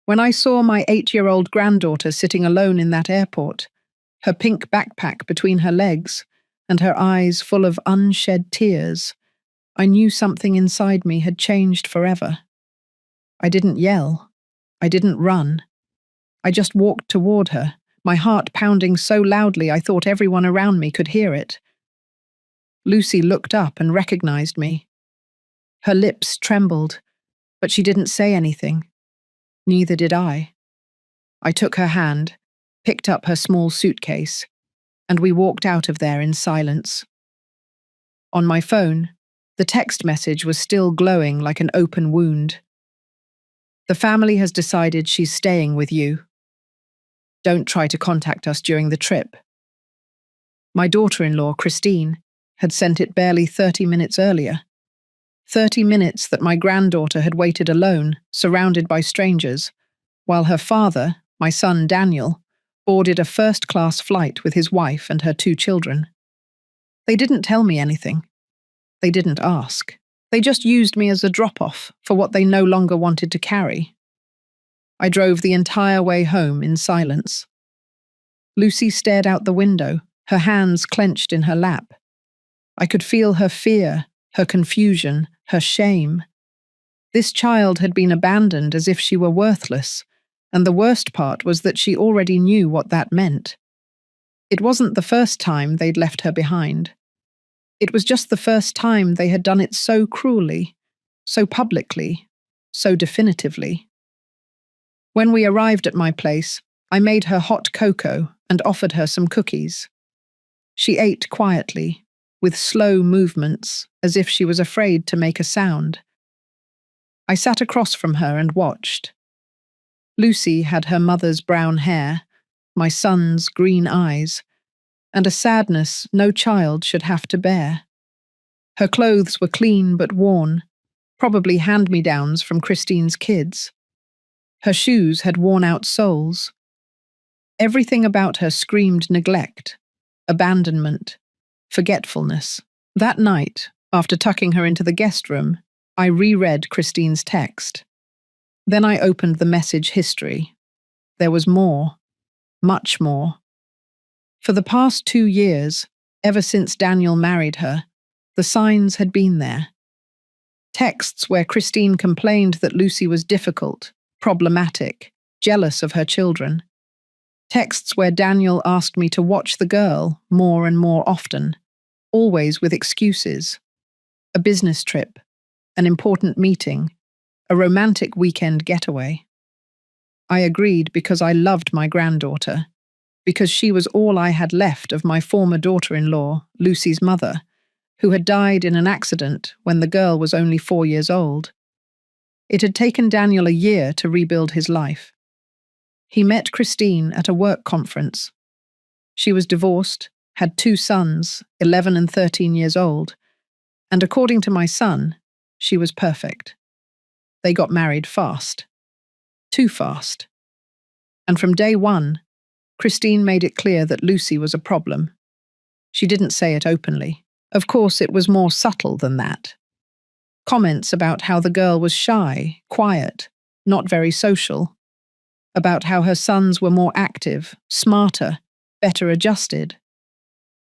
When I saw my 8-year-old granddaughter sitting alone in that airport, her pink backpack between her legs, and her eyes full of unshed tears, I knew something inside me had changed forever. I didn't yell. I didn't run. I just walked toward her, my heart pounding so loudly I thought everyone around me could hear it. Lucy looked up and recognized me. Her lips trembled, but she didn't say anything. Neither did I. I took her hand, picked up her small suitcase, and we walked out of there in silence. On my phone, the text message was still glowing like an open wound. The family has decided she's staying with you. Don't try to contact us during the trip. My daughter-in-law, Christine, had sent it barely 30 minutes earlier. 30 minutes that my granddaughter had waited alone, surrounded by strangers, while her father, my son Daniel, boarded a first-class flight with his wife and her 2 children. They didn't tell me anything. They didn't ask. They just used me as a drop-off for what they no longer wanted to carry. I drove the entire way home in silence. Lucy stared out the window, her hands clenched in her lap. I could feel her fear, her confusion, her shame. This child had been abandoned as if she were worthless, and the worst part was that she already knew what that meant. It wasn't the first time they'd left her behind. It was just the first time they had done it so cruelly, so publicly, so definitively. When we arrived at my place, I made her hot cocoa and offered her some cookies. She ate quietly, with slow movements, as if she was afraid to make a sound. I sat across from her and watched. Lucy had her mother's brown hair, my son's green eyes, and a sadness no child should have to bear. Her clothes were clean but worn, probably hand-me-downs from Christine's kids. Her shoes had worn-out soles. Everything about her screamed neglect, abandonment, forgetfulness. That night, after tucking her into the guest room, I reread Christine's text. Then I opened the message history. There was more, much more. For the past 2 years, ever since Daniel married her, the signs had been there. Texts where Christine complained that Lucy was difficult, problematic, jealous of her children. Texts where Daniel asked me to watch the girl more and more often, always with excuses. A business trip, an important meeting, a romantic weekend getaway. I agreed because I loved my granddaughter, because she was all I had left of my former daughter-in-law, Lucy's mother, who had died in an accident when the girl was only 4 years old. It had taken Daniel a year to rebuild his life. He met Christine at a work conference. She was divorced, had 2 sons, 11 and 13 years old, and according to my son, she was perfect. They got married fast. Too fast. And from day one, Christine made it clear that Lucy was a problem. She didn't say it openly. Of course, it was more subtle than that. Comments about how the girl was shy, quiet, not very social. About how her sons were more active, smarter, better adjusted.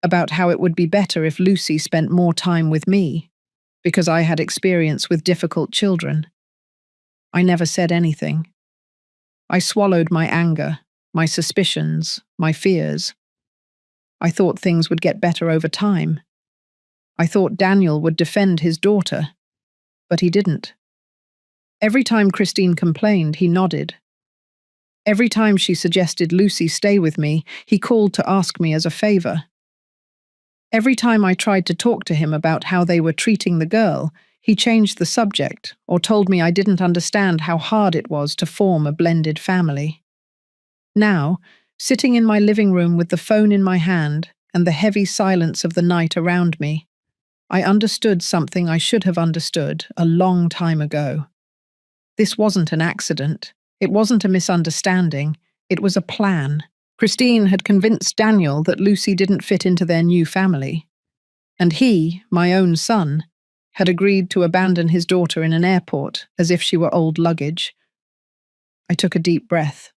About how it would be better if Lucy spent more time with me, because I had experience with difficult children. I never said anything. I swallowed my anger, my suspicions, my fears. I thought things would get better over time. I thought Daniel would defend his daughter, but he didn't. Every time Christine complained, he nodded. Every time she suggested Lucy stay with me, he called to ask me as a favor. Every time I tried to talk to him about how they were treating the girl, he changed the subject or told me I didn't understand how hard it was to form a blended family. Now, sitting in my living room with the phone in my hand and the heavy silence of the night around me, I understood something I should have understood a long time ago. This wasn't an accident. It wasn't a misunderstanding. It was a plan. Christine had convinced Daniel that Lucy didn't fit into their new family. And he, my own son, had agreed to abandon his daughter in an airport as if she were old luggage. I I took a deep breath.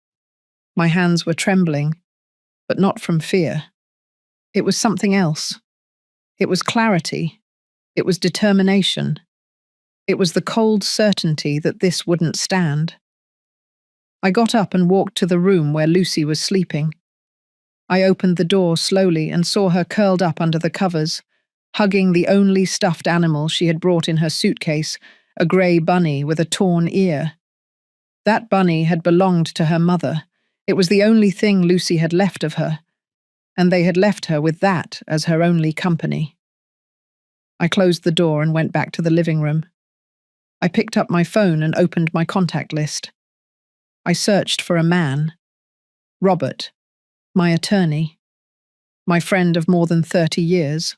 My hands were trembling, but not from fear. It was something else. It was clarity. It was determination. It was the cold certainty that this wouldn't stand. I got up and walked to the room where Lucy was sleeping. I opened the door slowly and saw her curled up under the covers, hugging the only stuffed animal she had brought in her suitcase, a grey bunny with a torn ear. That bunny had belonged to her mother. It was the only thing Lucy had left of her, and they had left her with that as her only company. I closed the door and went back to the living room. I picked up my phone and opened my contact list. I searched for a man. Robert, my attorney, my friend of more than 30 years.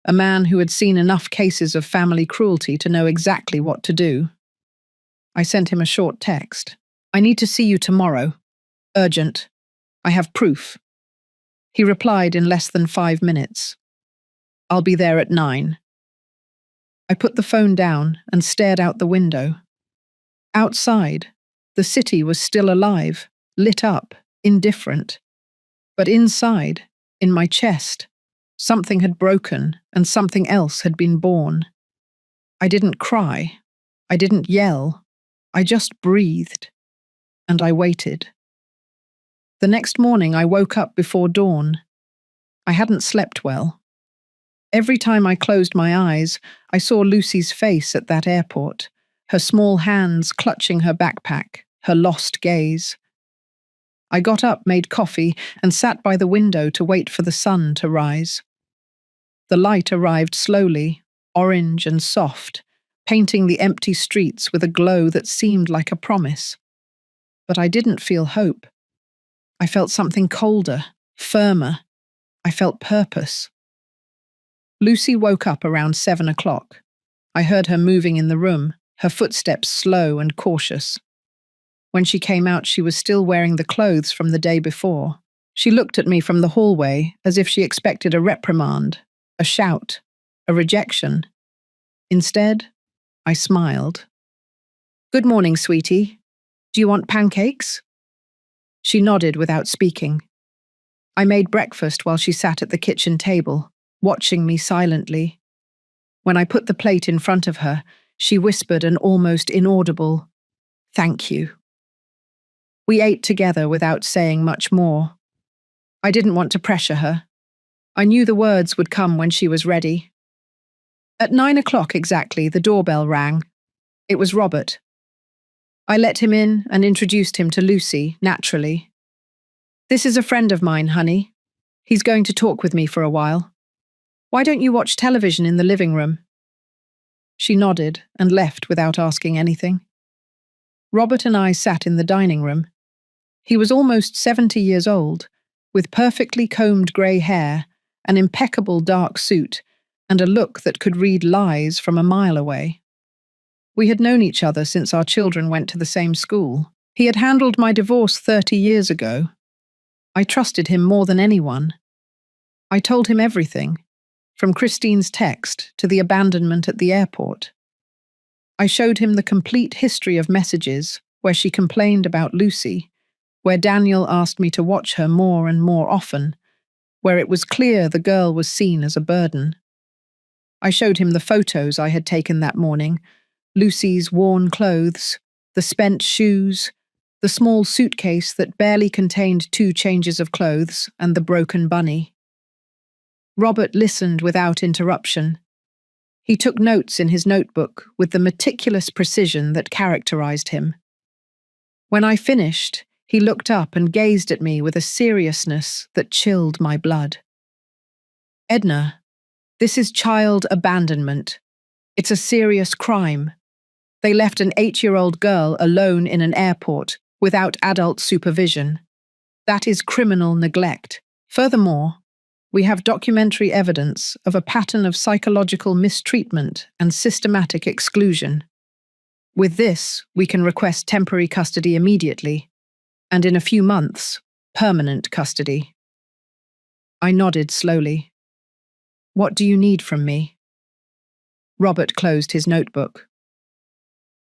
A man who had seen enough cases of family cruelty to know exactly what to do. I sent him a short text. I need to see you tomorrow. Urgent. I have proof. He replied in less than 5 minutes. I'll be there at 9. I put the phone down and stared out the window. Outside, the city was still alive, lit up, indifferent. But inside, in my chest, something had broken and something else had been born. I didn't cry. I didn't yell. I just breathed. And I waited. The next morning I woke up before dawn. I hadn't slept well. Every time I closed my eyes, I saw Lucy's face at that airport, her small hands clutching her backpack, her lost gaze. I got up, made coffee, and sat by the window to wait for the sun to rise. The light arrived slowly, orange and soft, painting the empty streets with a glow that seemed like a promise. But I didn't feel hope. I felt something colder, firmer. I felt purpose. Lucy woke up around 7 o'clock. I heard her moving in the room, her footsteps slow and cautious. When she came out, she was still wearing the clothes from the day before. She looked at me from the hallway as if she expected a reprimand, a shout, a rejection. Instead, I smiled. "Good morning, sweetie. Do you want pancakes?" She nodded without speaking. I made breakfast while she sat at the kitchen table, watching me silently. When I put the plate in front of her, she whispered an almost inaudible, "Thank you." We ate together without saying much more. I didn't want to pressure her. I knew the words would come when she was ready. At 9 o'clock exactly, the doorbell rang. It was Robert. I let him in and introduced him to Lucy, naturally. "This is a friend of mine, honey. He's going to talk with me for a while. Why don't you watch television in the living room?" She nodded and left without asking anything. Robert and I sat in the dining room. He was almost 70 years old, with perfectly combed grey hair, an impeccable dark suit, and a look that could read lies from a mile away. We had known each other since our children went to the same school. He had handled my divorce 30 years ago. I trusted him more than anyone. I told him everything, from Christine's text to the abandonment at the airport. I showed him the complete history of messages where she complained about Lucy, where Daniel asked me to watch her more and more often, where it was clear the girl was seen as a burden. I showed him the photos I had taken that morning, Lucy's worn clothes, the spent shoes, the small suitcase that barely contained 2 changes of clothes, and the broken bunny. Robert listened without interruption. He took notes in his notebook with the meticulous precision that characterized him. When I finished, he looked up and gazed at me with a seriousness that chilled my blood. "Edna, this is child abandonment. It's a serious crime. They left an 8-year-old girl alone in an airport without adult supervision. That is criminal neglect. Furthermore, we have documentary evidence of a pattern of psychological mistreatment and systematic exclusion. With this, we can request temporary custody immediately, and in a few months, permanent custody." I nodded slowly. "What do you need from me?" Robert closed his notebook.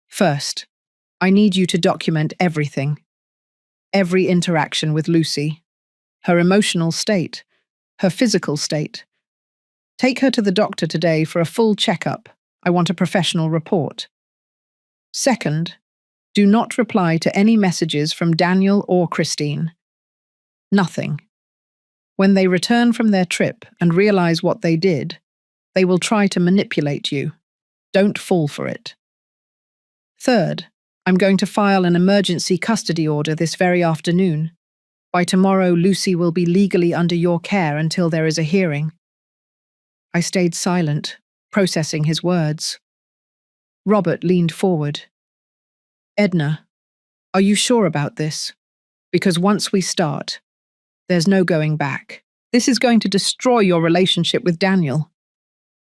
"First, I need you to document everything, every interaction with Lucy, her emotional state, her physical state. Take her to the doctor today for a full checkup. I want a professional report. Second, do not reply to any messages from Daniel or Christine. Nothing. When they return from their trip and realize what they did, they will try to manipulate you. Don't fall for it. Third, I'm going to file an emergency custody order this very afternoon. By tomorrow, Lucy will be legally under your care until there is a hearing. I stayed silent, processing his words. Robert leaned forward. Edna, are you sure about this? Because once we start, there's no going back. This is going to destroy your relationship with Daniel.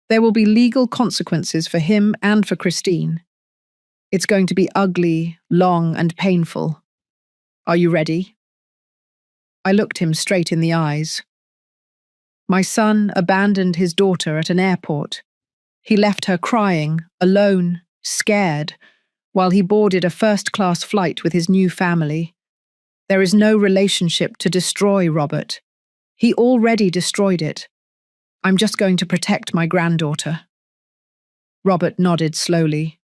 There will be legal consequences for him and for Christine. It's going to be ugly, long, and painful. Are you ready? I looked him straight in the eyes. My son abandoned his daughter at an airport. He left her crying, alone, scared, while he boarded a first-class flight with his new family. There is no relationship to destroy, Robert. He already destroyed it. I'm just going to protect my granddaughter. Robert nodded slowly.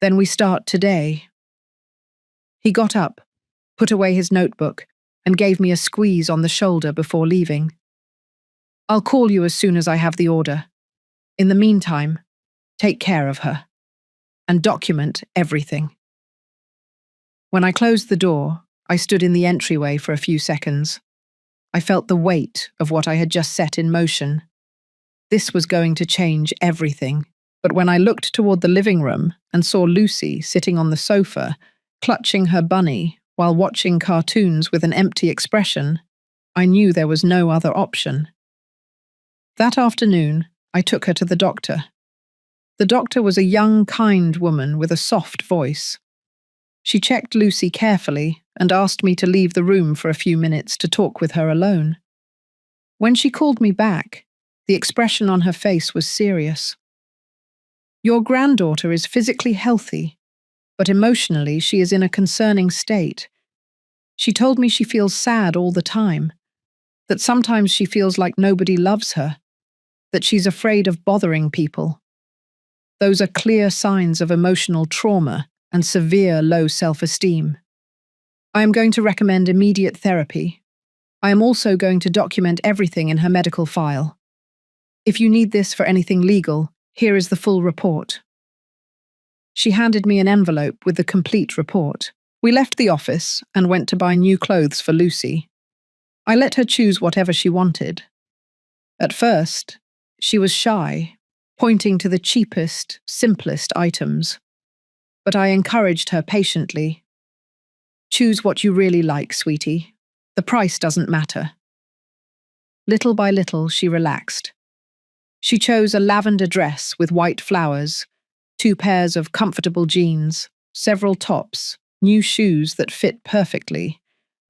Then we start today. He got up, put away his notebook, and gave me a squeeze on the shoulder before leaving. I'll call you as soon as I have the order. In the meantime, take care of her and document everything. When I closed the door, I stood in the entryway for a few seconds. I felt the weight of what I had just set in motion. This was going to change everything. But when I looked toward the living room and saw Lucy sitting on the sofa, clutching her bunny while watching cartoons with an empty expression, I knew there was no other option. That afternoon, I took her to the doctor. The doctor was a young, kind woman with a soft voice. She checked Lucy carefully and asked me to leave the room for a few minutes to talk with her alone. When she called me back, the expression on her face was serious. Your granddaughter is physically healthy, but emotionally she is in a concerning state. She told me she feels sad all the time, that sometimes she feels like nobody loves her, that she's afraid of bothering people. Those are clear signs of emotional trauma and severe low self-esteem. I am going to recommend immediate therapy. I am also going to document everything in her medical file. If you need this for anything legal, here is the full report. She handed me an envelope with the complete report. We left the office and went to buy new clothes for Lucy. I let her choose whatever she wanted. At first, she was shy, pointing to the cheapest, simplest items. But I encouraged her patiently. Choose what you really like, sweetie. The price doesn't matter. Little by little, she relaxed. She chose a lavender dress with white flowers, 2 pairs of comfortable jeans, several tops, new shoes that fit perfectly,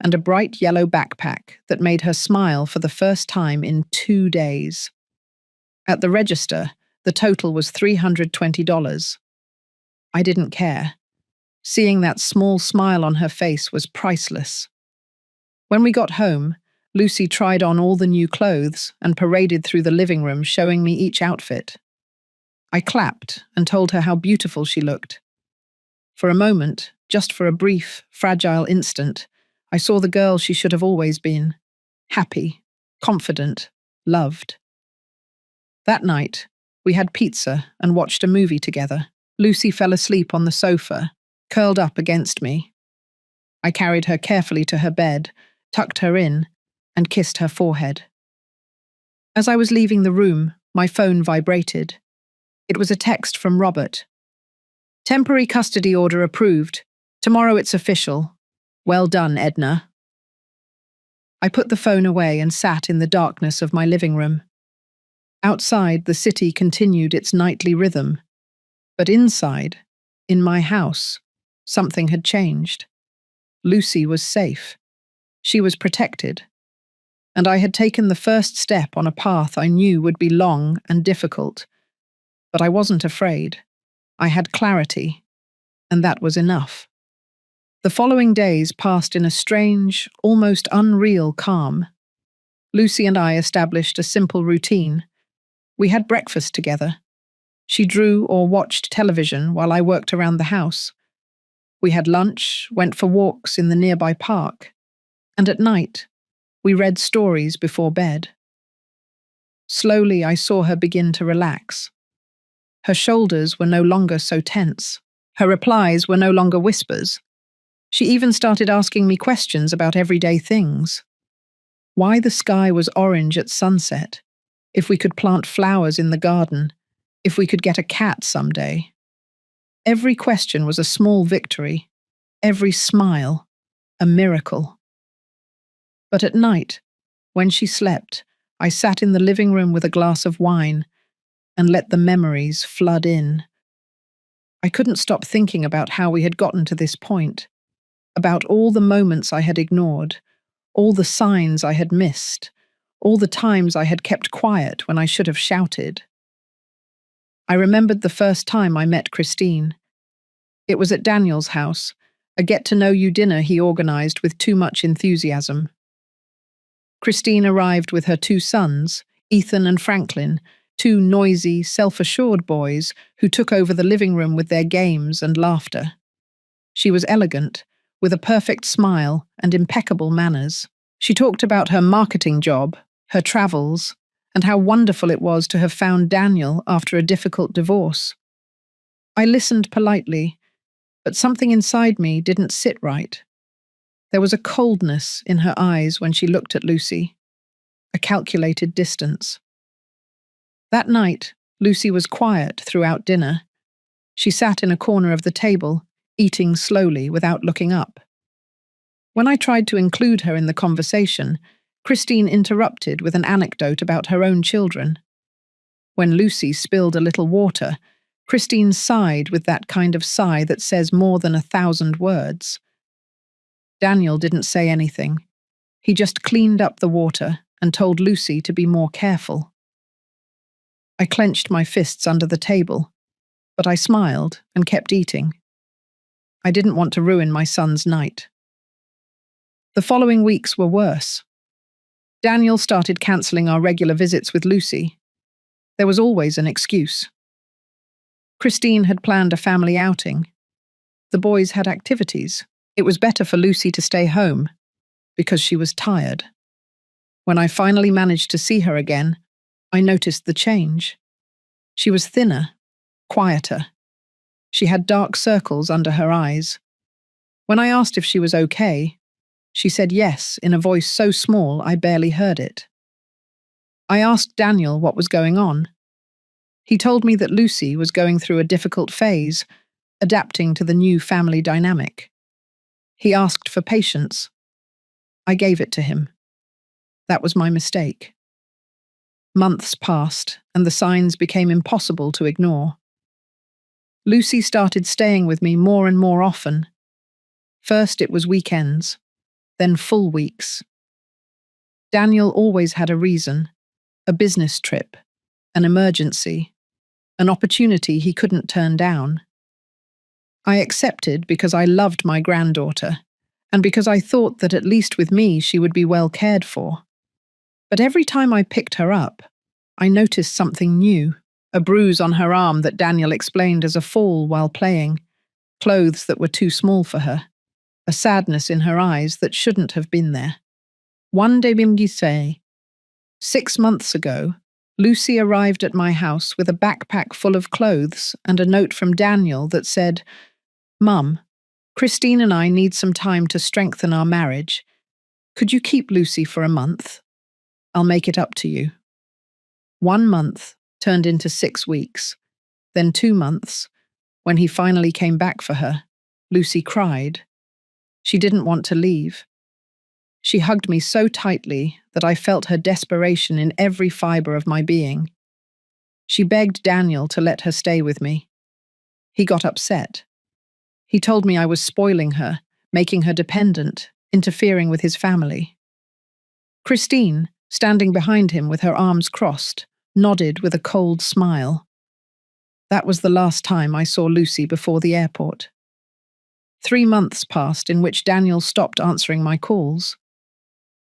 and a bright yellow backpack that made her smile for the first time in 2 days. At the register, the total was $320. I didn't care. Seeing that small smile on her face was priceless. When we got home, Lucy tried on all the new clothes and paraded through the living room showing me each outfit. I clapped and told her how beautiful she looked. For a moment, just for a brief, fragile instant, I saw the girl she should have always been. Happy, confident, loved. That night, we had pizza and watched a movie together. Lucy fell asleep on the sofa, curled up against me. I carried her carefully to her bed, tucked her in, and kissed her forehead. As I was leaving the room, my phone vibrated. It was a text from Robert. Temporary custody order approved. Tomorrow it's official. Well done, Edna. I put the phone away and sat in the darkness of my living room. Outside, the city continued its nightly rhythm. But inside, in my house, something had changed. Lucy was safe. She was protected. And I had taken the first step on a path I knew would be long and difficult. But I wasn't afraid. I had clarity. and that was enough. The following days passed in a strange, almost unreal calm. Lucy and I established a simple routine. We had breakfast together. She drew or watched television while I worked around the house. We had lunch, went for walks in the nearby park, and at night, we read stories before bed. Slowly, I saw her begin to relax. Her shoulders were no longer so tense. Her replies were no longer whispers. She even started asking me questions about everyday things. Why the sky was orange at sunset, if we could plant flowers in the garden, if we could get a cat someday. Every question was a small victory, every smile, a miracle. But at night, when she slept, I sat in the living room with a glass of wine and let the memories flood in. I couldn't stop thinking about how we had gotten to this point, about all the moments I had ignored, all the signs I had missed, all the times I had kept quiet when I should have shouted. I remembered the first time I met Christine. It was at Daniel's house, a get-to-know-you dinner he organized with too much enthusiasm. Christine arrived with her two sons, Ethan and Franklin, two noisy, self-assured boys who took over the living room with their games and laughter. She was elegant, with a perfect smile and impeccable manners. She talked about her marketing job, her travels, and how wonderful it was to have found Daniel after a difficult divorce. I listened politely, but something inside me didn't sit right. There was a coldness in her eyes when she looked at Lucy, a calculated distance. That night, Lucy was quiet throughout dinner. She sat in a corner of the table, eating slowly without looking up. When I tried to include her in the conversation, Christine interrupted with an anecdote about her own children. When Lucy spilled a little water, Christine sighed with that kind of sigh that says more than 1,000 words. Daniel didn't say anything. He just cleaned up the water and told Lucy to be more careful. I clenched my fists under the table, but I smiled and kept eating. I didn't want to ruin my son's night. The following weeks were worse. Daniel started cancelling our regular visits with Lucy. There was always an excuse. Christine had planned a family outing. The boys had activities. It was better for Lucy to stay home, because she was tired. When I finally managed to see her again, I noticed the change. She was thinner, quieter. She had dark circles under her eyes. When I asked if she was okay, she said yes in a voice so small I barely heard it. I asked Daniel what was going on. He told me that Lucy was going through a difficult phase, adapting to the new family dynamic. He asked for patience. I gave it to him. That was my mistake. Months passed, and the signs became impossible to ignore. Lucy started staying with me more and more often. First it was weekends, then full weeks. Daniel always had a reason, a business trip, an emergency, an opportunity he couldn't turn down. I accepted because I loved my granddaughter, and because I thought that at least with me she would be well cared for. But every time I picked her up, I noticed something new, a bruise on her arm that Daniel explained as a fall while playing, clothes that were too small for her, a sadness in her eyes that shouldn't have been there. One day bimgisei, 6 months ago, Lucy arrived at my house with a backpack full of clothes and a note from Daniel that said, "Mum, Christine and I need some time to strengthen our marriage. Could you keep Lucy for a month? I'll make it up to you." 1 month turned into 6 weeks, then 2 months. When he finally came back for her, Lucy cried. She didn't want to leave. She hugged me so tightly that I felt her desperation in every fibre of my being. She begged Daniel to let her stay with me. He got upset. He told me I was spoiling her, making her dependent, interfering with his family. Christine, standing behind him with her arms crossed, nodded with a cold smile. That was the last time I saw Lucy before the airport. 3 months passed in which Daniel stopped answering my calls.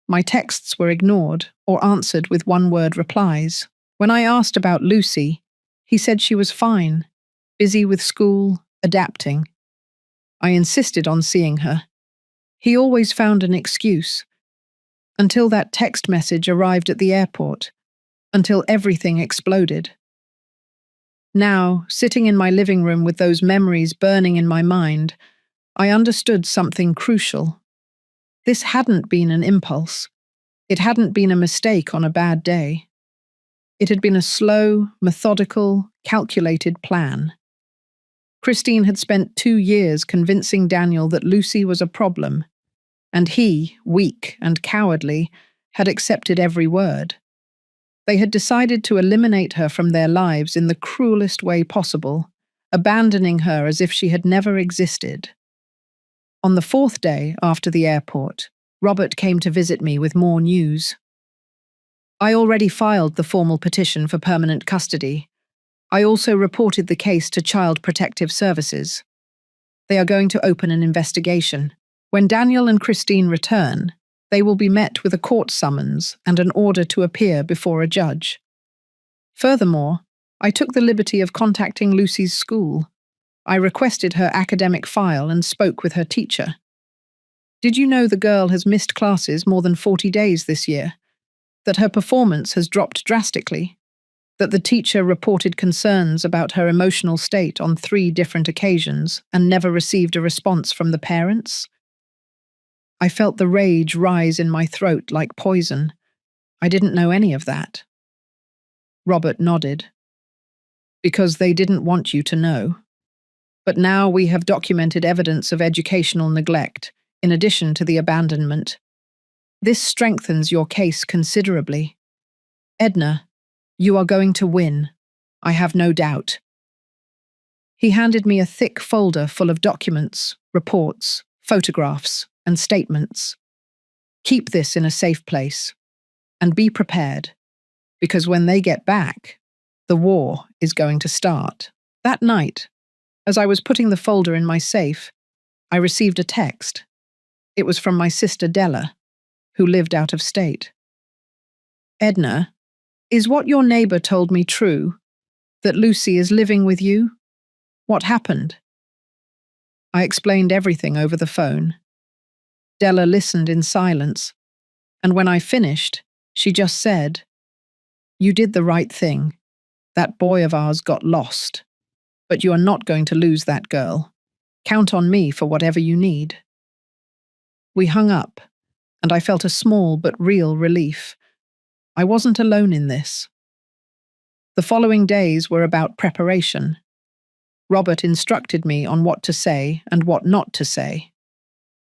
My texts were ignored or answered with one-word replies. When I asked about Lucy, he said she was fine, busy with school, adapting. I insisted on seeing her. He always found an excuse. Until that text message arrived at the airport. Until everything exploded. Now, sitting in my living room with those memories burning in my mind, I understood something crucial. This hadn't been an impulse. It hadn't been a mistake on a bad day. It had been a slow, methodical, calculated plan. Christine had spent 2 years convincing Daniel that Lucy was a problem, and he, weak and cowardly, had accepted every word. They had decided to eliminate her from their lives in the cruelest way possible, abandoning her as if she had never existed. On the 4th day after the airport, Robert came to visit me with more news. I already filed the formal petition for permanent custody. I also reported the case to Child Protective Services. They are going to open an investigation. When Daniel and Christine return, they will be met with a court summons and an order to appear before a judge. Furthermore, I took the liberty of contacting Lucy's school. I requested her academic file and spoke with her teacher. Did you know the girl has missed classes more than 40 days this year? That her performance has dropped drastically? That the teacher reported concerns about her emotional state on 3 different occasions and never received a response from the parents? I felt the rage rise in my throat like poison. I didn't know any of that. Robert nodded. Because they didn't want you to know. But now we have documented evidence of educational neglect, in addition to the abandonment. This strengthens your case considerably. Edna, you are going to win. I have no doubt. He handed me a thick folder full of documents, reports, photographs, and statements. Keep this in a safe place, and be prepared, because when they get back, the war is going to start. That night, as I was putting the folder in my safe, I received a text. It was from my sister Della, who lived out of state. Edna, is what your neighbor told me true, that Lucy is living with you? What happened? I explained everything over the phone. Della listened in silence, and when I finished, she just said, "You did the right thing. That boy of ours got lost. But you are not going to lose that girl. Count on me for whatever you need." We hung up, and I felt a small but real relief. I wasn't alone in this. The following days were about preparation. Robert instructed me on what to say and what not to say.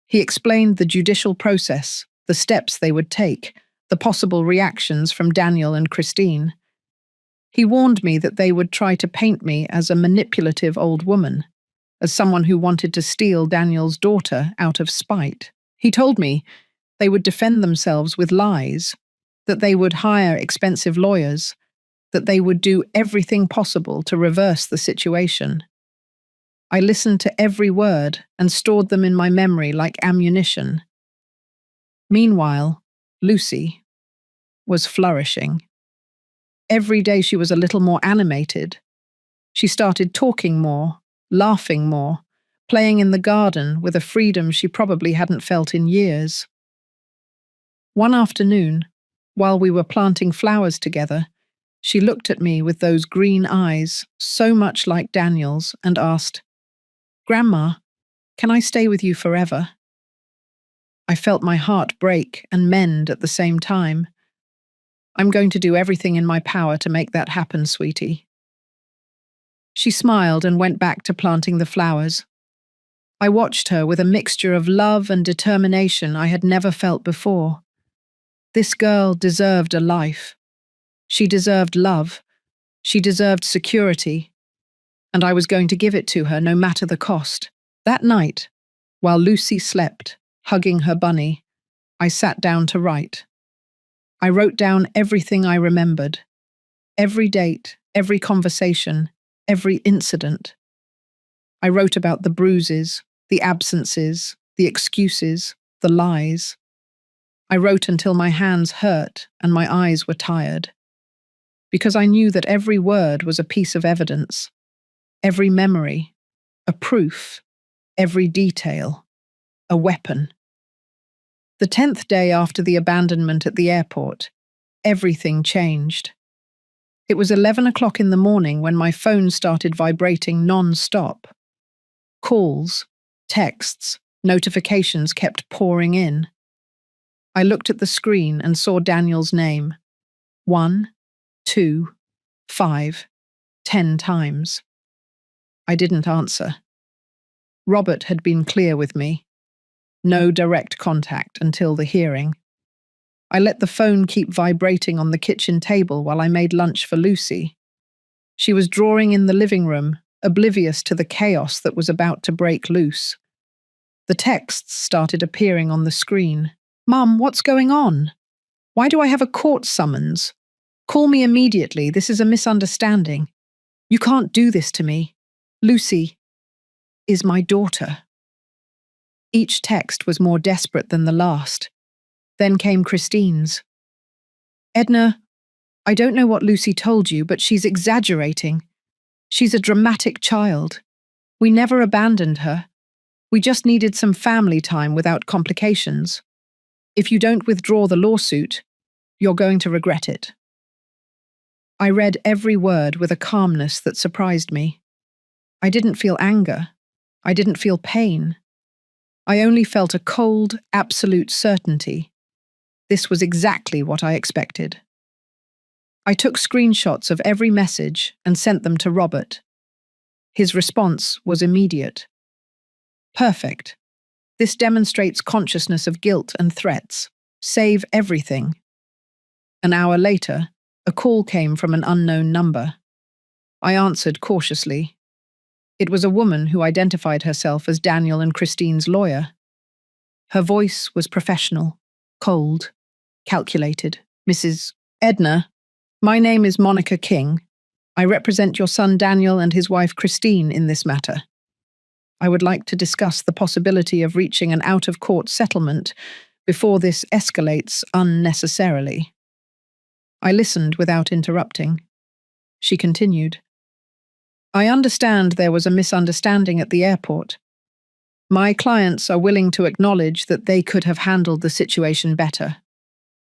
He explained the judicial process, the steps they would take, the possible reactions from Daniel and Christine. He warned me that they would try to paint me as a manipulative old woman, as someone who wanted to steal Daniel's daughter out of spite. He told me they would defend themselves with lies, that they would hire expensive lawyers, that they would do everything possible to reverse the situation. I listened to every word and stored them in my memory like ammunition. Meanwhile, Lucy was flourishing. Every day she was a little more animated. She started talking more, laughing more, playing in the garden with a freedom she probably hadn't felt in years. One afternoon, while we were planting flowers together, she looked at me with those green eyes, so much like Daniel's, and asked, "Grandma, can I stay with you forever?" I felt my heart break and mend at the same time. "I'm going to do everything in my power to make that happen, sweetie." She smiled and went back to planting the flowers. I watched her with a mixture of love and determination I had never felt before. This girl deserved a life. She deserved love. She deserved security. And I was going to give it to her no matter the cost. That night, while Lucy slept, hugging her bunny, I sat down to write. I wrote down everything I remembered. Every date, every conversation, every incident. I wrote about the bruises, The absences, the excuses, the lies. I wrote until my hands hurt and my eyes were tired, because I knew that every word was a piece of evidence, every memory, a proof, every detail, a weapon. The 10th day after the abandonment at the airport, everything changed. It was 11 o'clock in the morning when my phone started vibrating non-stop. Calls, texts, notifications kept pouring in. I looked at the screen and saw Daniel's name. 1, 2, 5, 10 times. I didn't answer. Robert had been clear with me. No direct contact until the hearing. I let the phone keep vibrating on the kitchen table while I made lunch for Lucy. She was drawing in the living room, oblivious to the chaos that was about to break loose. The texts started appearing on the screen. "Mum, what's going on? Why do I have a court summons? Call me immediately. This is a misunderstanding. You can't do this to me. Lucy is my daughter." Each text was more desperate than the last. Then came Christine's. "Edna, I don't know what Lucy told you, but she's exaggerating. She's a dramatic child. We never abandoned her. We just needed some family time without complications. If you don't withdraw the lawsuit, you're going to regret it." I read every word with a calmness that surprised me. I didn't feel anger. I didn't feel pain. I only felt a cold, absolute certainty. This was exactly what I expected. I took screenshots of every message and sent them to Robert. His response was immediate. "Perfect. This demonstrates consciousness of guilt and threats. Save everything." An hour later, a call came from an unknown number. I answered cautiously. It was a woman who identified herself as Daniel and Christine's lawyer. Her voice was professional, cold, calculated. "Mrs. Edna, my name is Monica King. I represent your son Daniel and his wife Christine in this matter. I would like to discuss the possibility of reaching an out-of-court settlement before this escalates unnecessarily." I listened without interrupting. She continued. "I understand there was a misunderstanding at the airport. My clients are willing to acknowledge that they could have handled the situation better.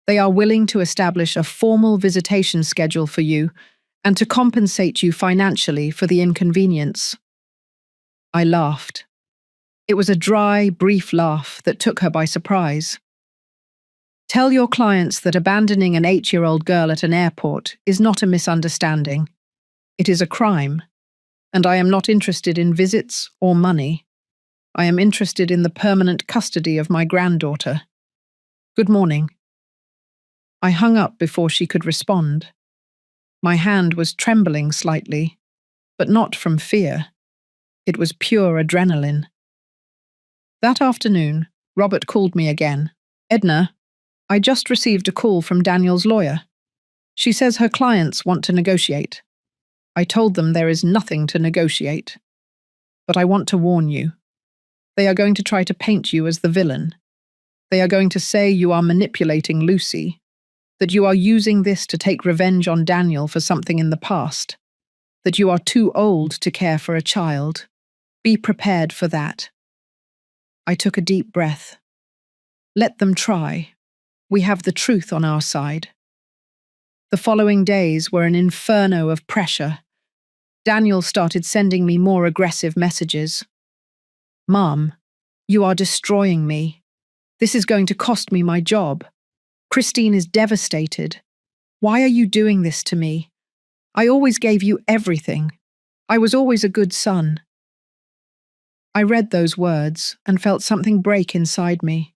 They are willing to establish a formal visitation schedule for you and to compensate you financially for the inconvenience." I laughed. It was a dry, brief laugh that took her by surprise. "Tell your clients that abandoning an 8-year-old girl at an airport is not a misunderstanding. It is a crime, and I am not interested in visits or money. I am interested in the permanent custody of my granddaughter. Good morning." I hung up before she could respond. My hand was trembling slightly, but not from fear. It was pure adrenaline. That afternoon, Robert called me again. "Edna, I just received a call from Daniel's lawyer. She says her clients want to negotiate. I told them there is nothing to negotiate. But I want to warn you. They are going to try to paint you as the villain. They are going to say you are manipulating Lucy, that you are using this to take revenge on Daniel for something in the past, that you are too old to care for a child. Be prepared for that." I took a deep breath. Let them try. We have the truth on our side. The following days were an inferno of pressure. Daniel started sending me more aggressive messages. "Mom, you are destroying me. This is going to cost me my job. Christine is devastated. Why are you doing this to me? I always gave you everything. I was always a good son." I read those words and felt something break inside me.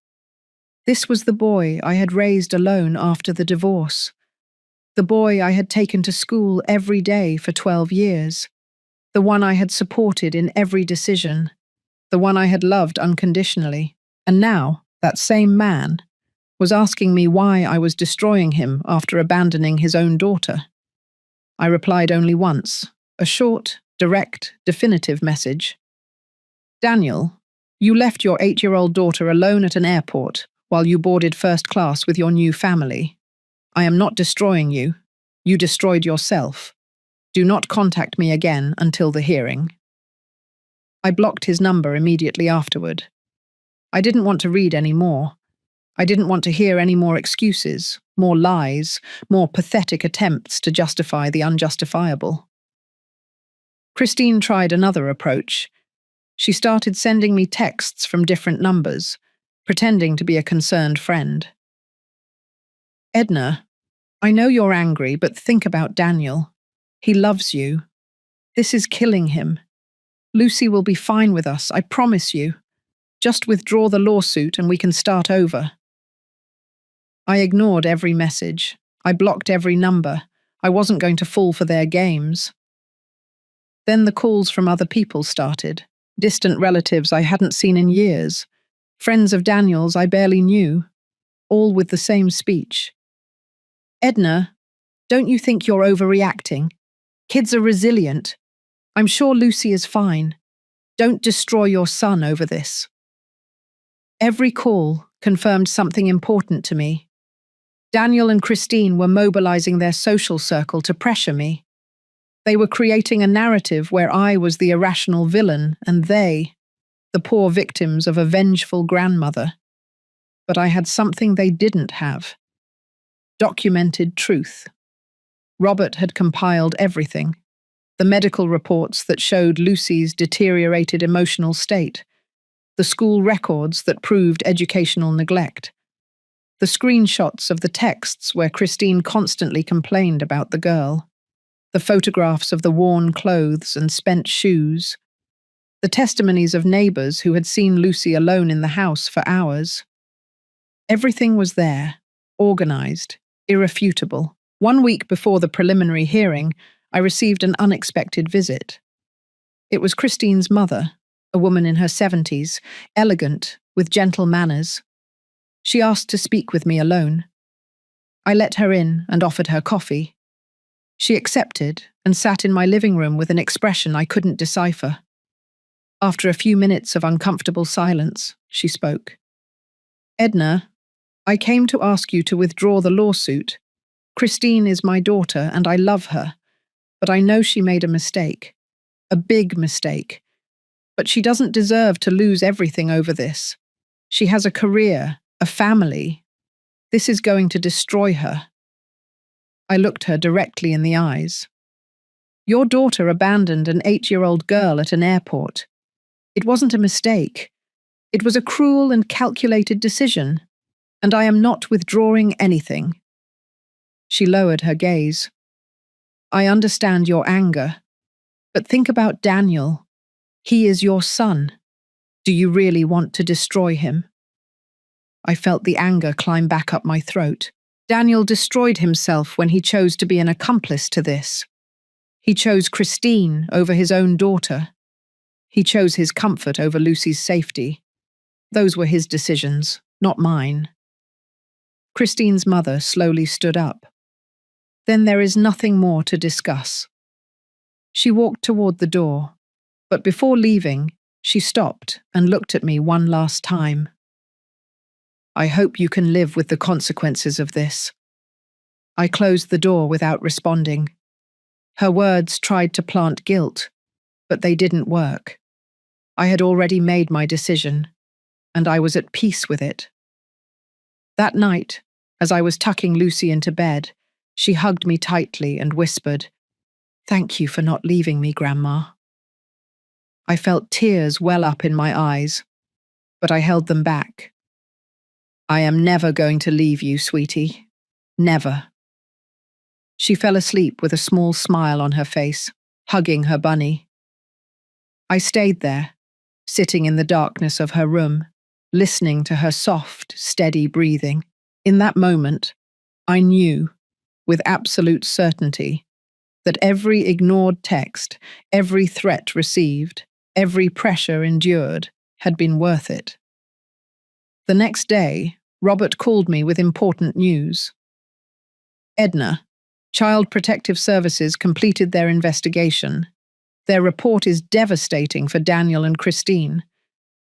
This was the boy I had raised alone after the divorce. The boy I had taken to school every day for 12 years. The one I had supported in every decision. The one I had loved unconditionally. And now, that same man was asking me why I was destroying him after abandoning his own daughter. I replied only once, a short, direct, definitive message. "Daniel, You left your 8-year-old daughter alone at an airport while you boarded first class with your new family. I am not destroying you. You destroyed yourself. Do not contact me again until the hearing." I blocked his number immediately afterward. I didn't want to read any more. I didn't want to hear any more excuses, more lies, more pathetic attempts to justify the unjustifiable. Christine tried another approach. She started sending me texts from different numbers, pretending to be a concerned friend. "Edna, I know you're angry, but think about Daniel. He loves you. This is killing him. Lucy will be fine with us, I promise you. Just withdraw the lawsuit and we can start over." I ignored every message. I blocked every number. I wasn't going to fall for their games. Then the calls from other people started. Distant relatives I hadn't seen in years. Friends of Daniel's I barely knew. All with the same speech. "Edna, don't you think you're overreacting? Kids are resilient. I'm sure Lucy is fine. Don't destroy your son over this." Every call confirmed something important to me. Daniel and Christine were mobilizing their social circle to pressure me. They were creating a narrative where I was the irrational villain and they, the poor victims of a vengeful grandmother. But I had something they didn't have. Documented truth. Robert had compiled everything. The medical reports that showed Lucy's deteriorated emotional state. The school records that proved educational neglect. The screenshots of the texts where Christine constantly complained about the girl. The photographs of the worn clothes and spent shoes. The testimonies of neighbors who had seen Lucy alone in the house for hours. Everything was there, organized, irrefutable. 1 week before the preliminary hearing, I received an unexpected visit. It was Christine's mother, a woman in her 70s, elegant, with gentle manners. She asked to speak with me alone. I let her in and offered her coffee. She accepted and sat in my living room with an expression I couldn't decipher. After a few minutes of uncomfortable silence, she spoke. "Edna, I came to ask you to withdraw the lawsuit. Christine is my daughter and I love her, but I know she made a mistake. A big mistake. But she doesn't deserve to lose everything over this. She has a career, a family. This is going to destroy her." I looked her directly in the eyes. "Your daughter abandoned an 8-year-old girl at an airport. It wasn't a mistake. It was a cruel and calculated decision, and I am not withdrawing anything." She lowered her gaze. "I understand your anger, but think about Daniel. He is your son. Do you really want to destroy him?" I felt the anger climb back up my throat. Daniel destroyed himself when he chose to be an accomplice to this. He chose Christine over his own daughter. He chose his comfort over Lucy's safety. Those were his decisions, not mine. Christine's mother slowly stood up. "Then there is nothing more to discuss." She walked toward the door, but before leaving, she stopped and looked at me one last time. "I hope you can live with the consequences of this." I closed the door without responding. Her words tried to plant guilt, but they didn't work. I had already made my decision, and I was at peace with it. That night, as I was tucking Lucy into bed, she hugged me tightly and whispered, "Thank you for not leaving me, Grandma." I felt tears well up in my eyes, but I held them back. "I am never going to leave you, sweetie. Never." She fell asleep with a small smile on her face, hugging her bunny. I stayed there, sitting in the darkness of her room, listening to her soft, steady breathing. In that moment, I knew, with absolute certainty, that every ignored text, every threat received, every pressure endured, had been worth it. The next day, Robert called me with important news. "Edna, Child Protective Services completed their investigation. Their report is devastating for Daniel and Christine.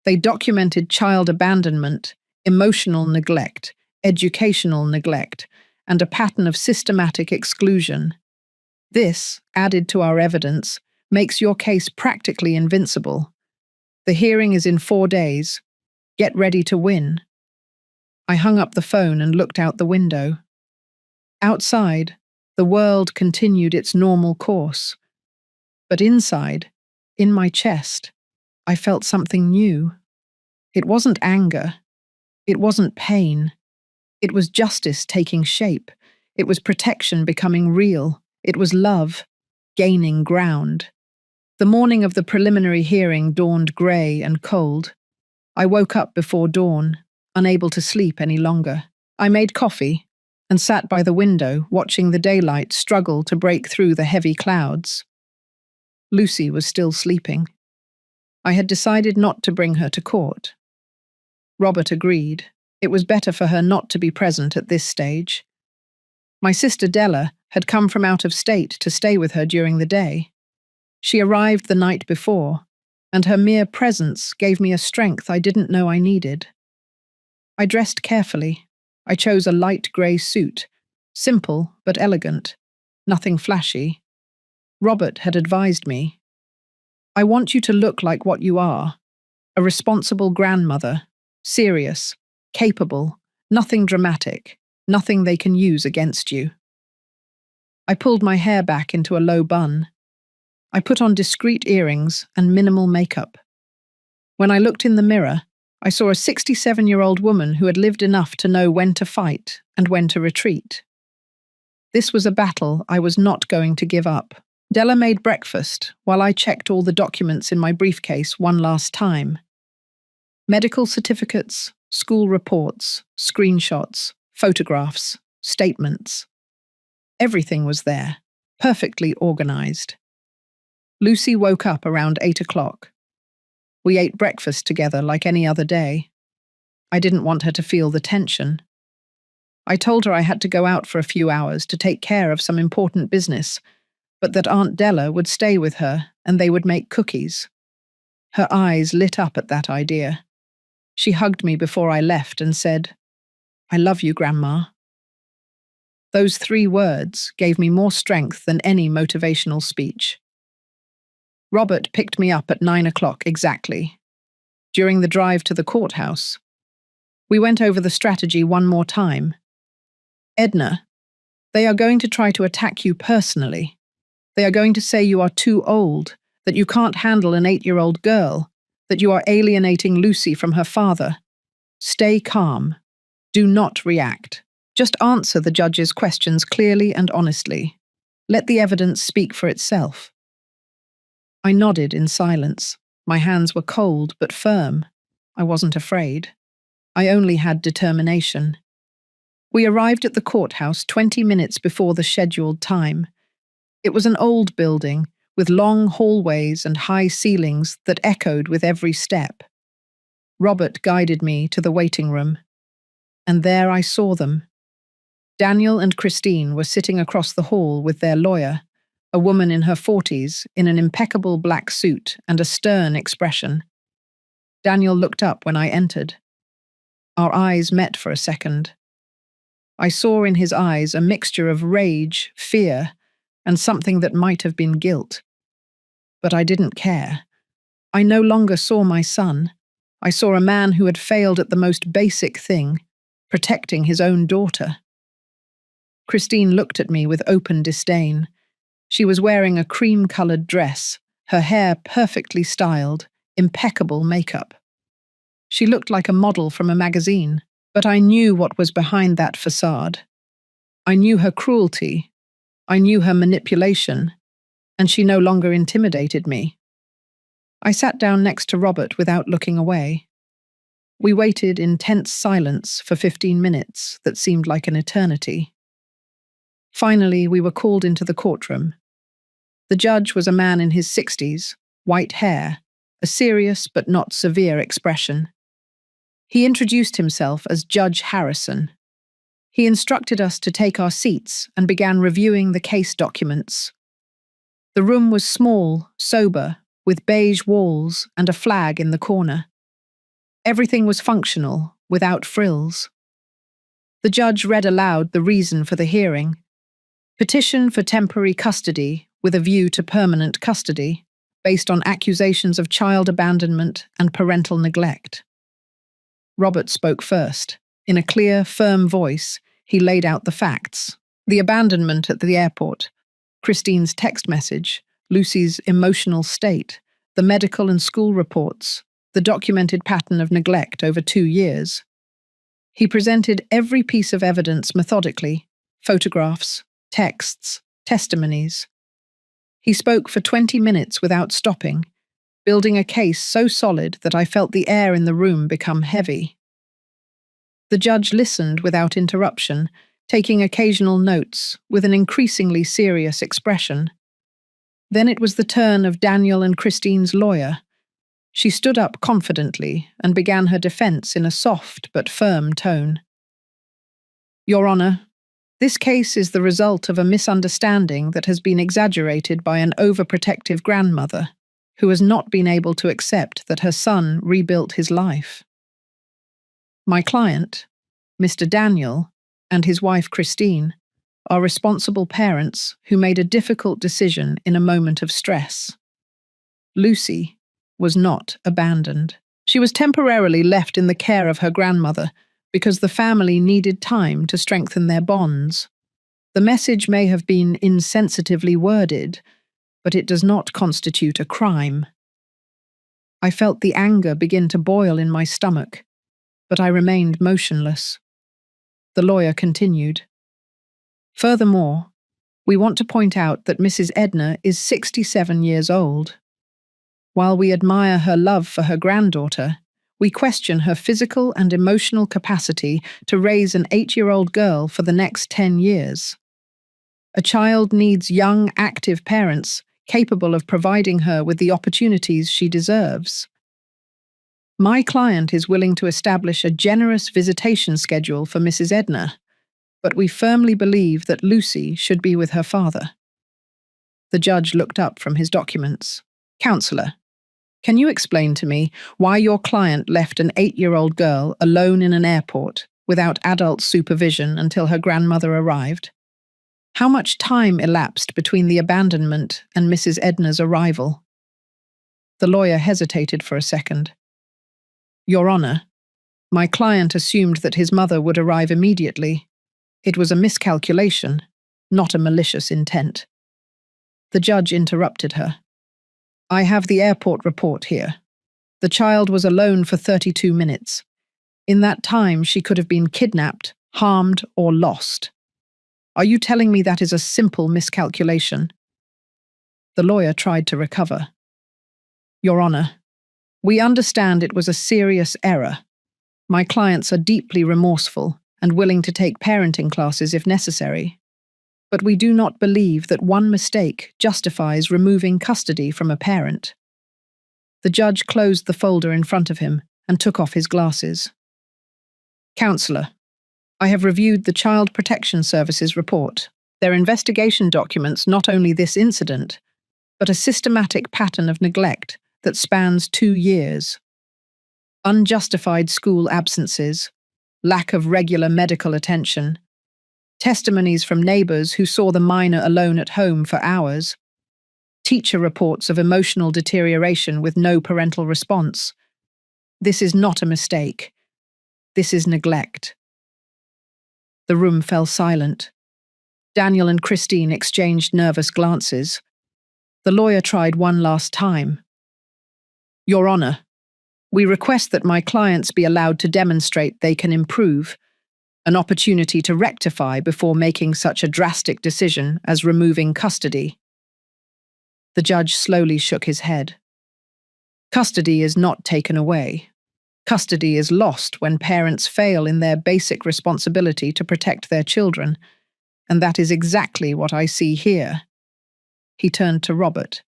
They documented child abandonment, emotional neglect, educational neglect, and a pattern of systematic exclusion. This, added to our evidence, makes your case practically invincible. The hearing is in 4 days. Get ready to win. I hung up the phone and looked out the window. Outside, the world continued its normal course. But inside, in my chest, I felt something new. It wasn't anger. It wasn't pain. It was justice taking shape. It was protection becoming real. It was love gaining ground. The morning of the preliminary hearing dawned grey and cold. I woke up before dawn, unable to sleep any longer. I made coffee and sat by the window, watching the daylight struggle to break through the heavy clouds. Lucy was still sleeping. I had decided not to bring her to court. Robert agreed. It was better for her not to be present at this stage. My sister Della had come from out of state to stay with her during the day. She arrived the night before, and her mere presence gave me a strength I didn't know I needed. I dressed carefully. I chose a light grey suit, simple but elegant, nothing flashy. Robert had advised me, "I want you to look like what you are, a responsible grandmother, serious, capable, nothing dramatic, nothing they can use against you." I pulled my hair back into a low bun. I put on discreet earrings and minimal makeup. When I looked in the mirror, I saw a 67-year-old woman who had lived enough to know when to fight and when to retreat. This was a battle I was not going to give up. Della made breakfast while I checked all the documents in my briefcase one last time. Medical certificates, school reports, screenshots, photographs, statements. Everything was there, perfectly organized. Lucy woke up around 8 o'clock. We ate breakfast together like any other day. I didn't want her to feel the tension. I told her I had to go out for a few hours to take care of some important business, but that Aunt Della would stay with her and they would make cookies. Her eyes lit up at that idea. She hugged me before I left and said, "I love you, Grandma." Those 3 words gave me more strength than any motivational speech. Robert picked me up at 9 o'clock exactly, during the drive to the courthouse. We went over the strategy one more time. "Edna, they are going to try to attack you personally. They are going to say you are too old, that you can't handle an 8-year-old girl, that you are alienating Lucy from her father. Stay calm. Do not react. Just answer the judge's questions clearly and honestly. Let the evidence speak for itself." I nodded in silence. My hands were cold but firm. I wasn't afraid. I only had determination. We arrived at the courthouse 20 minutes before the scheduled time. It was an old building with long hallways and high ceilings that echoed with every step. Robert guided me to the waiting room, and there I saw them. Daniel and Christine were sitting across the hall with their lawyer, a woman in her 40s in an impeccable black suit and a stern expression. Daniel looked up when I entered. Our eyes met for a second. I saw in his eyes a mixture of rage, fear, and something that might have been guilt. But I didn't care. I no longer saw my son. I saw a man who had failed at the most basic thing, protecting his own daughter. Christine looked at me with open disdain. She was wearing a cream-colored dress, her hair perfectly styled, impeccable makeup. She looked like a model from a magazine, but I knew what was behind that facade. I knew her cruelty. I knew her manipulation, and she no longer intimidated me. I sat down next to Robert without looking away. We waited in tense silence for 15 minutes that seemed like an eternity. Finally, we were called into the courtroom. The judge was a man in his 60s, white hair, a serious but not severe expression. He introduced himself as Judge Harrison. He instructed us to take our seats and began reviewing the case documents. The room was small, sober, with beige walls and a flag in the corner. Everything was functional, without frills. The judge read aloud the reason for the hearing. Petition for temporary custody with a view to permanent custody, based on accusations of child abandonment and parental neglect. Robert spoke first. In a clear, firm voice, he laid out the facts. The abandonment at the airport, Christine's text message, Lucy's emotional state, the medical and school reports, the documented pattern of neglect over 2 years. He presented every piece of evidence methodically, photographs, texts, testimonies. He spoke for 20 minutes without stopping, building a case so solid that I felt the air in the room become heavy. The judge listened without interruption, taking occasional notes with an increasingly serious expression. Then it was the turn of Daniel and Christine's lawyer. She stood up confidently and began her defense in a soft but firm tone. Your Honor, this case is the result of a misunderstanding that has been exaggerated by an overprotective grandmother who has not been able to accept that her son rebuilt his life. My client, Mr. Daniel, and his wife Christine, are responsible parents who made a difficult decision in a moment of stress. Lucy was not abandoned. She was temporarily left in the care of her grandmother because the family needed time to strengthen their bonds. The message may have been insensitively worded, but it does not constitute a crime. I felt the anger begin to boil in my stomach, but I remained motionless. The lawyer continued. Furthermore, we want to point out that Mrs. Edna is 67 years old. While we admire her love for her granddaughter, we question her physical and emotional capacity to raise an 8-year-old girl for the next 10 years. A child needs young, active parents capable of providing her with the opportunities she deserves. My client is willing to establish a generous visitation schedule for Mrs. Edna, but we firmly believe that Lucy should be with her father. The judge looked up from his documents. Counselor, can you explain to me why your client left an 8-year-old girl alone in an airport without adult supervision until her grandmother arrived? How much time elapsed between the abandonment and Mrs. Edna's arrival? The lawyer hesitated for a second. Your Honor, my client assumed that his mother would arrive immediately. It was a miscalculation, not a malicious intent. The judge interrupted her. I have the airport report here. The child was alone for 32 minutes. In that time, she could have been kidnapped, harmed, or lost. Are you telling me that is a simple miscalculation? The lawyer tried to recover. Your Honor, we understand it was a serious error. My clients are deeply remorseful and willing to take parenting classes if necessary. But we do not believe that one mistake justifies removing custody from a parent. The judge closed the folder in front of him and took off his glasses. Counselor, I have reviewed the Child Protection Services report. Their investigation documents not only this incident, but a systematic pattern of neglect that spans 2 years. Unjustified school absences, lack of regular medical attention, testimonies from neighbors who saw the minor alone at home for hours, teacher reports of emotional deterioration with no parental response. This is not a mistake. This is neglect. The room fell silent. Daniel and Christine exchanged nervous glances. The lawyer tried one last time. Your Honor, we request that my clients be allowed to demonstrate they can improve, an opportunity to rectify before making such a drastic decision as removing custody. The judge slowly shook his head. Custody is not taken away. Custody is lost when parents fail in their basic responsibility to protect their children, and that is exactly what I see here. He turned to Robert.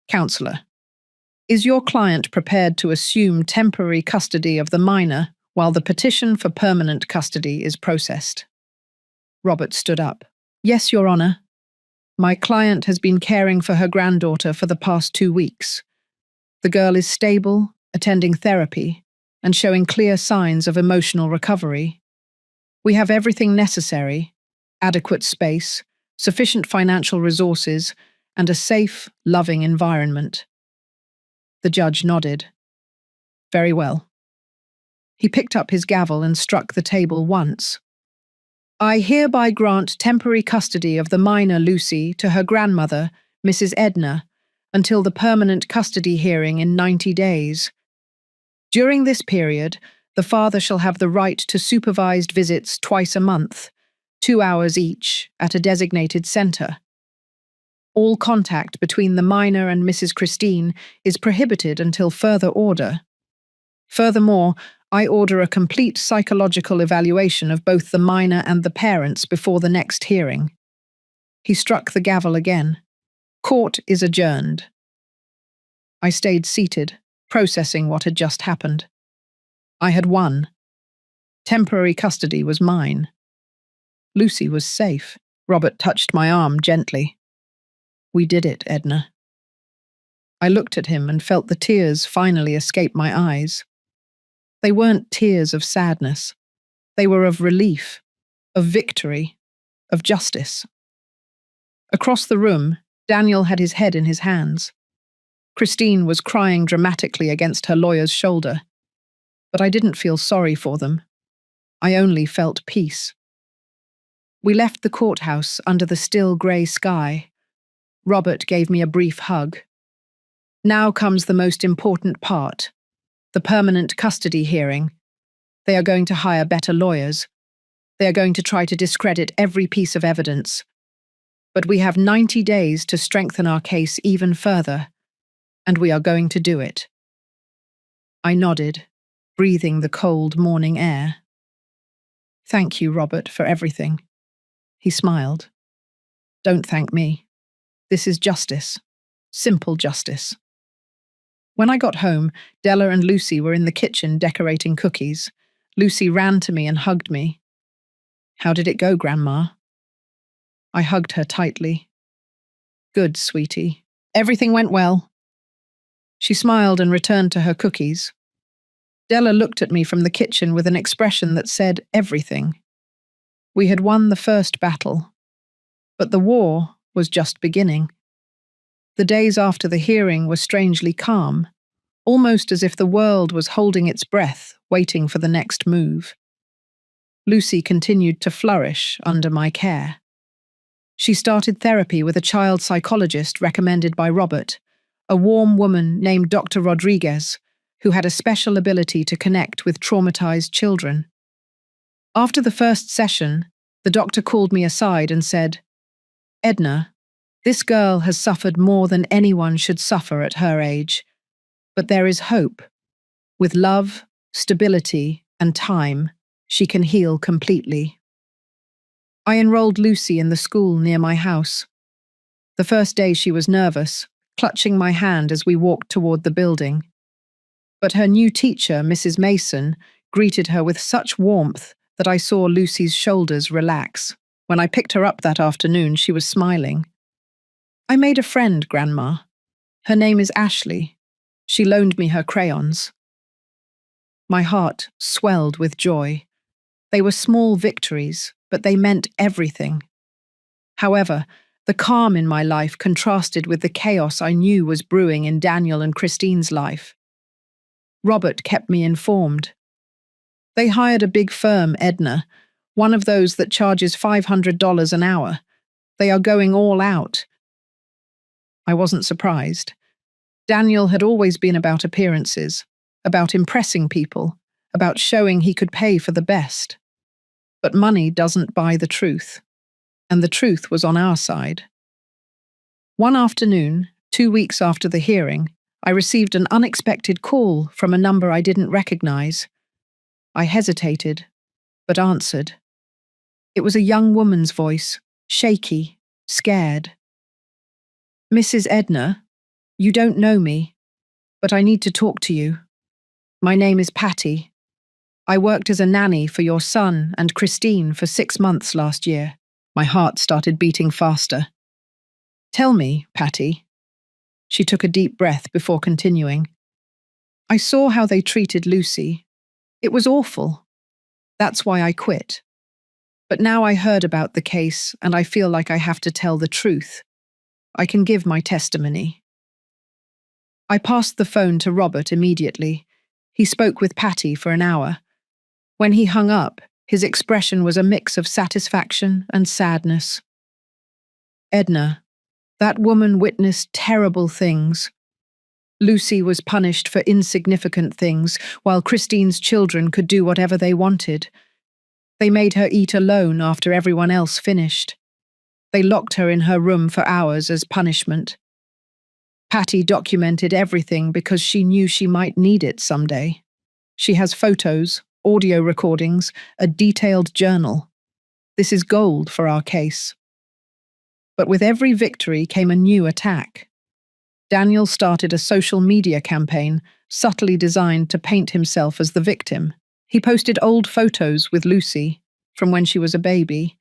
Counselor, is your client prepared to assume temporary custody of the minor while the petition for permanent custody is processed? Robert stood up. Yes, Your Honor. My client has been caring for her granddaughter for the past 2 weeks. The girl is stable, attending therapy, and showing clear signs of emotional recovery. We have everything necessary: adequate space, sufficient financial resources, and a safe, loving environment. The judge nodded. Very well. He picked up his gavel and struck the table once. I hereby grant temporary custody of the minor Lucy to her grandmother, Mrs. Edna, until the permanent custody hearing in 90 days. During this period, the father shall have the right to supervised visits twice a month, 2 hours each, at a designated centre. All contact between the minor and Mrs. Christine is prohibited until further order. Furthermore, I order a complete psychological evaluation of both the minor and the parents before the next hearing. He struck the gavel again. Court is adjourned. I stayed seated, processing what had just happened. I had won. Temporary custody was mine. Lucy was safe. Robert touched my arm gently. We did it, Edna. I looked at him and felt the tears finally escape my eyes. They weren't tears of sadness. They were of relief, of victory, of justice. Across the room, Daniel had his head in his hands. Christine was crying dramatically against her lawyer's shoulder. But I didn't feel sorry for them. I only felt peace. We left the courthouse under the still grey sky. Robert gave me a brief hug. Now comes the most important part. The permanent custody hearing. They are going to hire better lawyers. They are going to try to discredit every piece of evidence. But we have 90 days to strengthen our case even further, and we are going to do it. I nodded, breathing the cold morning air. Thank you, Robert, for everything. He smiled. Don't thank me. This is justice. Simple justice. When I got home, Della and Lucy were in the kitchen decorating cookies. Lucy ran to me and hugged me. How did it go, Grandma? I hugged her tightly. Good, sweetie. Everything went well. She smiled and returned to her cookies. Della looked at me from the kitchen with an expression that said everything. We had won the first battle, but the war was just beginning. The days after the hearing were strangely calm, almost as if the world was holding its breath, waiting for the next move. Lucy continued to flourish under my care. She started therapy with a child psychologist recommended by Robert, a warm woman named Dr. Rodriguez, who had a special ability to connect with traumatized children. After the first session, the doctor called me aside and said, Edna, this girl has suffered more than anyone should suffer at her age. But there is hope. With love, stability, and time, she can heal completely. I enrolled Lucy in the school near my house. The first day she was nervous, clutching my hand as we walked toward the building. But her new teacher, Mrs. Mason, greeted her with such warmth that I saw Lucy's shoulders relax. When I picked her up that afternoon, she was smiling. I made a friend, Grandma. Her name is Ashley. She loaned me her crayons. My heart swelled with joy. They were small victories, but they meant everything. However, the calm in my life contrasted with the chaos I knew was brewing in Daniel and Christine's life. Robert kept me informed. They hired a big firm, Edna, one of those that charges $500 an hour. They are going all out. I wasn't surprised. Daniel had always been about appearances, about impressing people, about showing he could pay for the best. But money doesn't buy the truth, and the truth was on our side. One afternoon, 2 weeks after the hearing, I received an unexpected call from a number I didn't recognize. I hesitated, but answered. It was a young woman's voice, shaky, scared. Mrs. Edna, you don't know me, but I need to talk to you. My name is Patty. I worked as a nanny for your son and Christine for 6 months last year. My heart started beating faster. Tell me, Patty. She took a deep breath before continuing. I saw how they treated Lucy, It was awful. That's why I quit. But now I heard about the case and I feel like I have to tell the truth. I can give my testimony. I passed the phone to Robert immediately. He spoke with Patty for an hour. When he hung up, his expression was a mix of satisfaction and sadness. Edna, that woman witnessed terrible things. Lucy was punished for insignificant things, while Christine's children could do whatever they wanted. They made her eat alone after everyone else finished. They locked her in her room for hours as punishment. Patty documented everything because she knew she might need it someday. She has photos, audio recordings, a detailed journal. This is gold for our case. But with every victory came a new attack. Daniel started a social media campaign subtly designed to paint himself as the victim. He posted old photos with Lucy, from when she was a baby,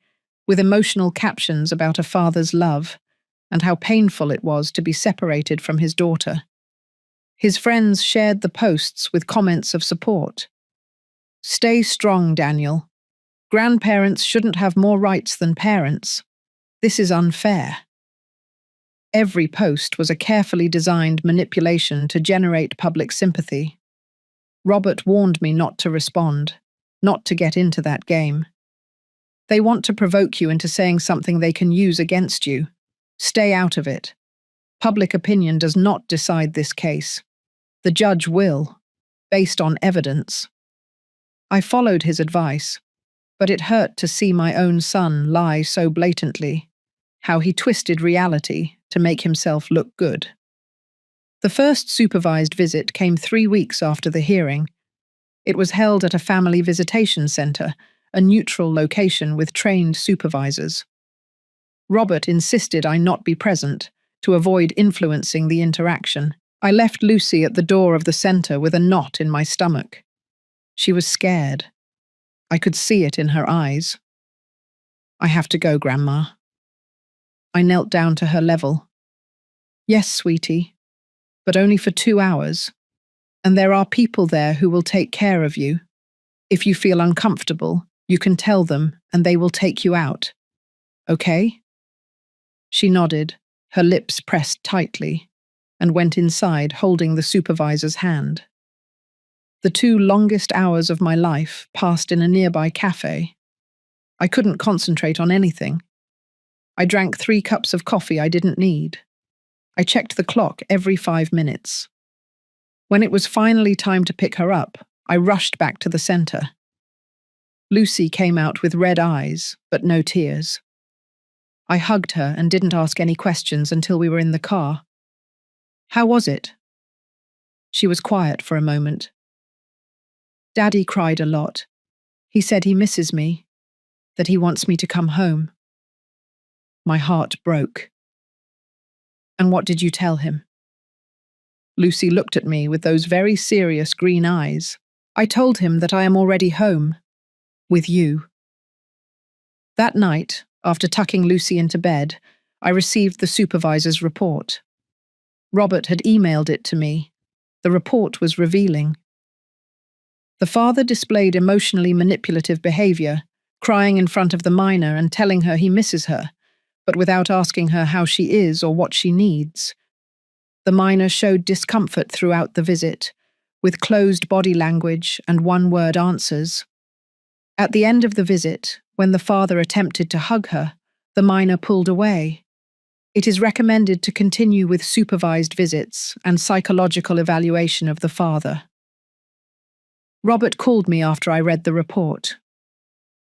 with emotional captions about a father's love and how painful it was to be separated from his daughter. His friends shared the posts with comments of support. "Stay strong, Daniel. Grandparents shouldn't have more rights than parents. This is unfair." Every post was a carefully designed manipulation to generate public sympathy. Robert warned me not to respond, not to get into that game. They want to provoke you into saying something they can use against you. Stay out of it. Public opinion does not decide this case. The judge will, based on evidence. I followed his advice, but it hurt to see my own son lie so blatantly, how he twisted reality to make himself look good. The first supervised visit came 3 weeks after the hearing. It was held at a family visitation center, a neutral location with trained supervisors. Robert insisted I not be present to avoid influencing the interaction. I left Lucy at the door of the center with a knot in my stomach. She was scared. I could see it in her eyes. "I have to go, Grandma." I knelt down to her level. "Yes, sweetie, but only for 2 hours. And there are people there who will take care of you. If you feel uncomfortable, you can tell them and they will take you out. Okay?" She nodded, her lips pressed tightly, and went inside holding the supervisor's hand. The 2 longest hours of my life passed in a nearby cafe. I couldn't concentrate on anything. I drank 3 cups of coffee I didn't need. I checked the clock every 5 minutes. When it was finally time to pick her up, I rushed back to the center. Lucy came out with red eyes, but no tears. I hugged her and didn't ask any questions until we were in the car. "How was it?" She was quiet for a moment. "Daddy cried a lot. He said he misses me, that he wants me to come home." My heart broke. "And what did you tell him?" Lucy looked at me with those very serious green eyes. "I told him that I am already home. With you." That night, after tucking Lucy into bed, I received the supervisor's report. Robert had emailed it to me. The report was revealing. The father displayed emotionally manipulative behavior, crying in front of the minor and telling her he misses her, but without asking her how she is or what she needs. The minor showed discomfort throughout the visit, with closed body language and one-word answers. At the end of the visit, when the father attempted to hug her, the minor pulled away. It is recommended to continue with supervised visits and psychological evaluation of the father. Robert called me after I read the report.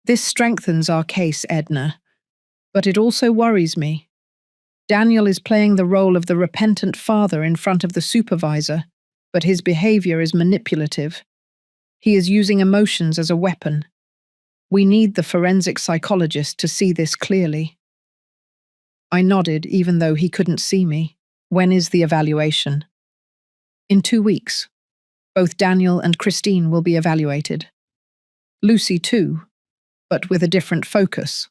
"This strengthens our case, Edna, but it also worries me. Daniel is playing the role of the repentant father in front of the supervisor, but his behavior is manipulative. He is using emotions as a weapon. We need the forensic psychologist to see this clearly." I nodded even though he couldn't see me. "When is the evaluation?" "In 2 weeks. Both Daniel and Christine will be evaluated. Lucy too, but with a different focus.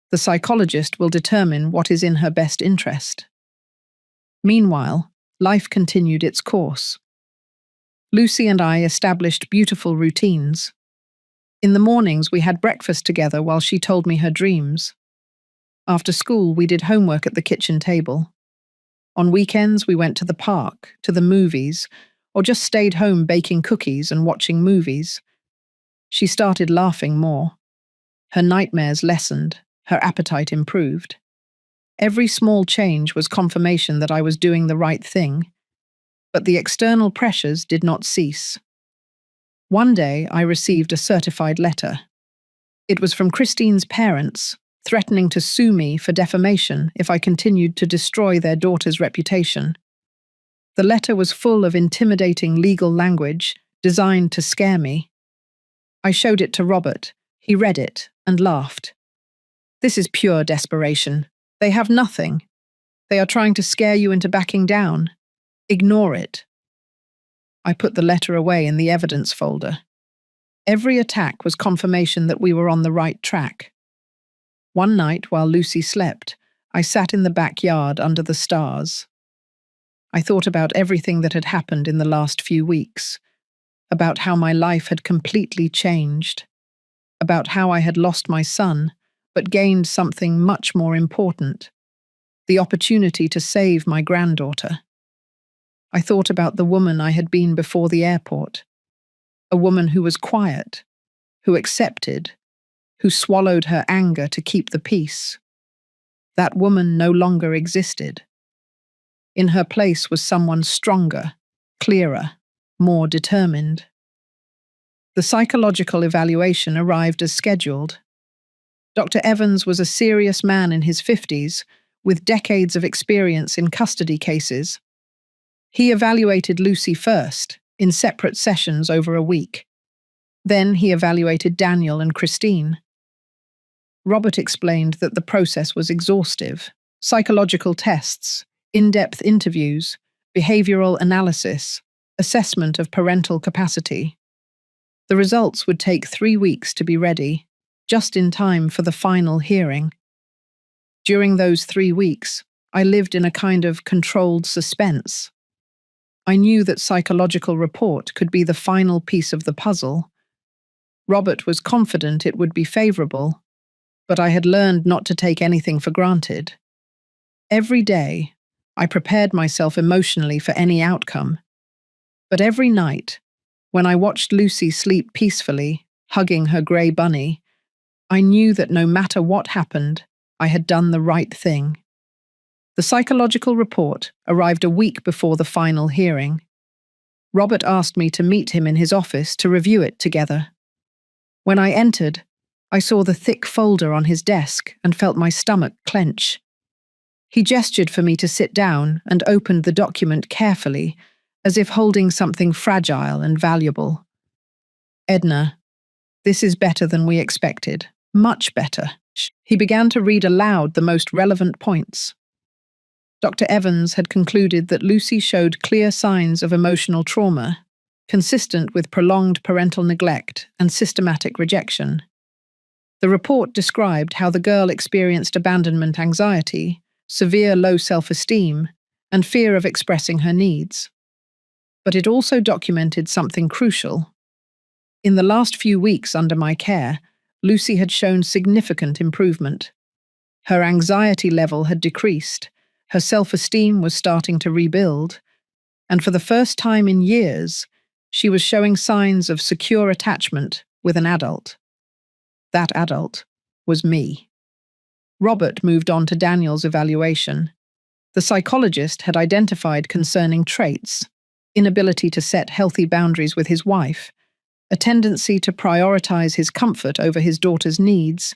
The psychologist will determine what is in her best interest." Meanwhile, life continued its course. Lucy and I established beautiful routines. In the mornings, we had breakfast together while she told me her dreams. After school, we did homework at the kitchen table. On weekends, we went to the park, to the movies, or just stayed home baking cookies and watching movies. She started laughing more. Her nightmares lessened, her appetite improved. Every small change was confirmation that I was doing the right thing, but the external pressures did not cease. One day, I received a certified letter. It was from Christine's parents, threatening to sue me for defamation if I continued to destroy their daughter's reputation. The letter was full of intimidating legal language designed to scare me. I showed it to Robert. He read it and laughed. "This is pure desperation. They have nothing. They are trying to scare you into backing down. Ignore it." I put the letter away in the evidence folder. Every attack was confirmation that we were on the right track. One night, while Lucy slept, I sat in the backyard under the stars. I thought about everything that had happened in the last few weeks, about how my life had completely changed, about how I had lost my son, but gained something much more important, the opportunity to save my granddaughter. I thought about the woman I had been before the airport, a woman who was quiet, who accepted, who swallowed her anger to keep the peace. That woman no longer existed. In her place was someone stronger, clearer, more determined. The psychological evaluation arrived as scheduled. Dr. Evans was a serious man in his 50s, with decades of experience in custody cases. He evaluated Lucy first, in separate sessions over a week. Then he evaluated Daniel and Christine. Robert explained that the process was exhaustive. Psychological tests, in-depth interviews, behavioral analysis, assessment of parental capacity. The results would take 3 weeks to be ready, just in time for the final hearing. During those 3 weeks, I lived in a kind of controlled suspense. I knew that psychological report could be the final piece of the puzzle. Robert was confident it would be favorable, but I had learned not to take anything for granted. Every day, I prepared myself emotionally for any outcome. But every night, when I watched Lucy sleep peacefully, hugging her grey bunny, I knew that no matter what happened, I had done the right thing. The psychological report arrived a week before the final hearing. Robert asked me to meet him in his office to review it together. When I entered, I saw the thick folder on his desk and felt my stomach clench. He gestured for me to sit down and opened the document carefully, as if holding something fragile and valuable. "Edna, this is better than we expected. Much better." He began to read aloud the most relevant points. Dr. Evans had concluded that Lucy showed clear signs of emotional trauma, consistent with prolonged parental neglect and systematic rejection. The report described how the girl experienced abandonment anxiety, severe low self-esteem, and fear of expressing her needs. But it also documented something crucial. In the last few weeks under my care, Lucy had shown significant improvement. Her anxiety level had decreased, her self-esteem was starting to rebuild, and for the first time in years, she was showing signs of secure attachment with an adult. That adult was me. Robert moved on to Daniel's evaluation. The psychologist had identified concerning traits: inability to set healthy boundaries with his wife, a tendency to prioritize his comfort over his daughter's needs,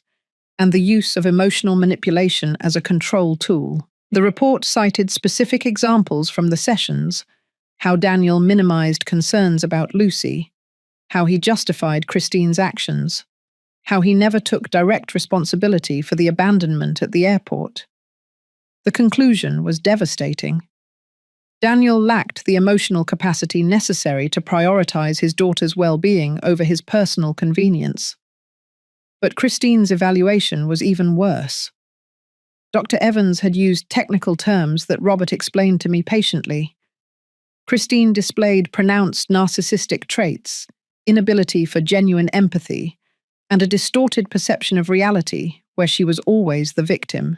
and the use of emotional manipulation as a control tool. The report cited specific examples from the sessions: how Daniel minimized concerns about Lucy, how he justified Christine's actions, how he never took direct responsibility for the abandonment at the airport. The conclusion was devastating. Daniel lacked the emotional capacity necessary to prioritize his daughter's well-being over his personal convenience. But Christine's evaluation was even worse. Dr. Evans had used technical terms that Robert explained to me patiently. Christine displayed pronounced narcissistic traits, inability for genuine empathy, and a distorted perception of reality where she was always the victim.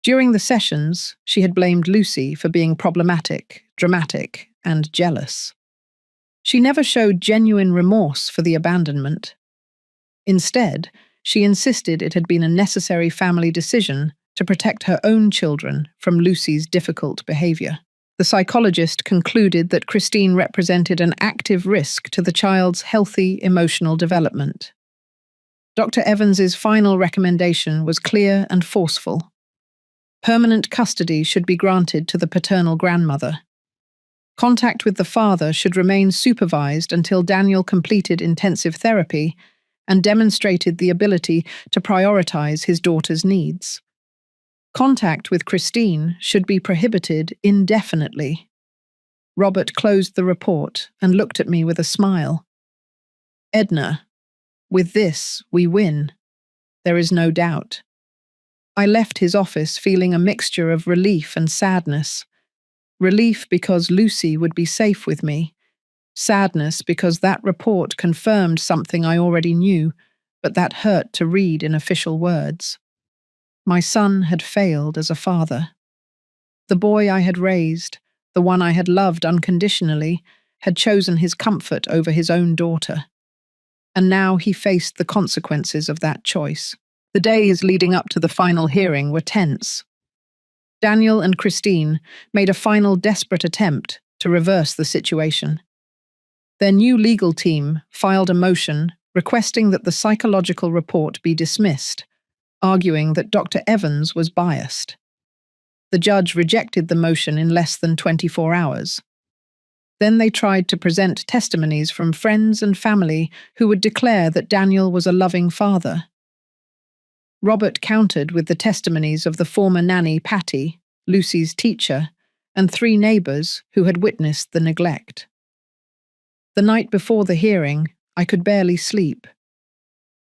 During the sessions, she had blamed Lucy for being problematic, dramatic, and jealous. She never showed genuine remorse for the abandonment. Instead, she insisted it had been a necessary family decision to protect her own children from Lucy's difficult behavior. The psychologist concluded that Christine represented an active risk to the child's healthy emotional development. Dr. Evans's final recommendation was clear and forceful. Permanent custody should be granted to the paternal grandmother. Contact with the father should remain supervised until Daniel completed intensive therapy and demonstrated the ability to prioritize his daughter's needs. Contact with Christine should be prohibited indefinitely. Robert closed the report and looked at me with a smile. Edna, with this, we win. There is no doubt. I left his office feeling a mixture of relief and sadness. Relief because Lucy would be safe with me. Sadness because that report confirmed something I already knew, but that hurt to read in official words. My son had failed as a father. The boy I had raised, the one I had loved unconditionally, had chosen his comfort over his own daughter. And now he faced the consequences of that choice. The days leading up to the final hearing were tense. Daniel and Christine made a final desperate attempt to reverse the situation. Their new legal team filed a motion requesting that the psychological report be dismissed, arguing that Dr. Evans was biased. The judge rejected the motion in less than 24 hours. Then they tried to present testimonies from friends and family who would declare that Daniel was a loving father. Robert countered with the testimonies of the former nanny Patty, Lucy's teacher, and 3 neighbors who had witnessed the neglect. The night before the hearing, I could barely sleep.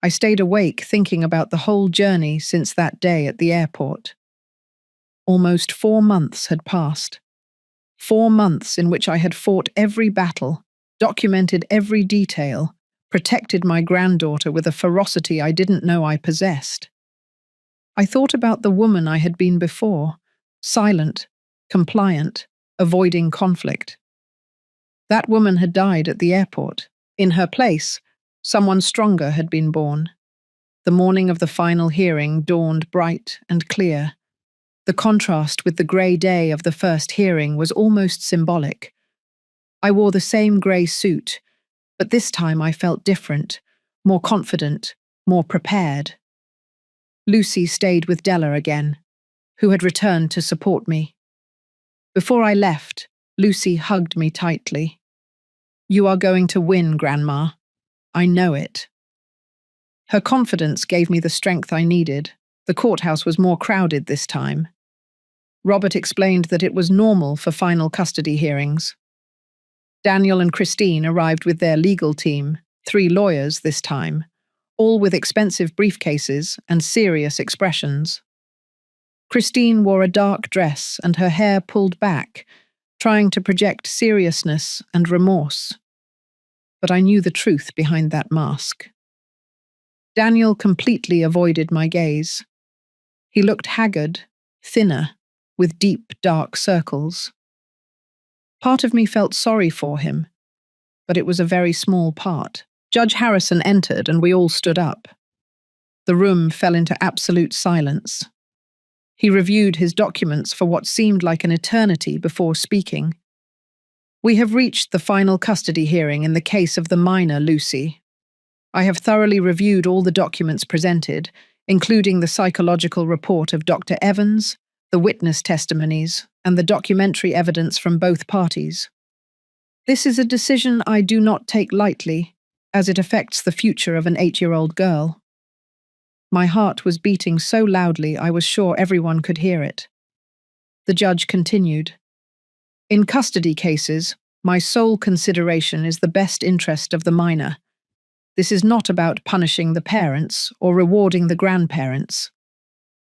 I stayed awake thinking about the whole journey since that day at the airport. Almost 4 months had passed. 4 months in which I had fought every battle, documented every detail, protected my granddaughter with a ferocity I didn't know I possessed. I thought about the woman I had been before, silent, compliant, avoiding conflict. That woman had died at the airport. In her place, someone stronger had been born. The morning of the final hearing dawned bright and clear. The contrast with the grey day of the first hearing was almost symbolic. I wore the same grey suit, but this time I felt different, more confident, more prepared. Lucy stayed with Della again, who had returned to support me. Before I left, Lucy hugged me tightly. "You are going to win, Grandma. I know it." Her confidence gave me the strength I needed. The courthouse was more crowded this time. Robert explained that it was normal for final custody hearings. Daniel and Christine arrived with their legal team, 3 lawyers this time, all with expensive briefcases and serious expressions. Christine wore a dark dress and her hair pulled back, trying to project seriousness and remorse. But I knew the truth behind that mask. Daniel completely avoided my gaze. He looked haggard, thinner, with deep, dark circles. Part of me felt sorry for him, but it was a very small part. Judge Harrison entered and we all stood up. The room fell into absolute silence. He reviewed his documents for what seemed like an eternity before speaking. "We have reached the final custody hearing in the case of the minor Lucy. I have thoroughly reviewed all the documents presented, including the psychological report of Dr. Evans, the witness testimonies, and the documentary evidence from both parties. This is a decision I do not take lightly, as it affects the future of an 8-year-old girl." My heart was beating so loudly I was sure everyone could hear it. The judge continued, "In custody cases, my sole consideration is the best interest of the minor. This is not about punishing the parents or rewarding the grandparents.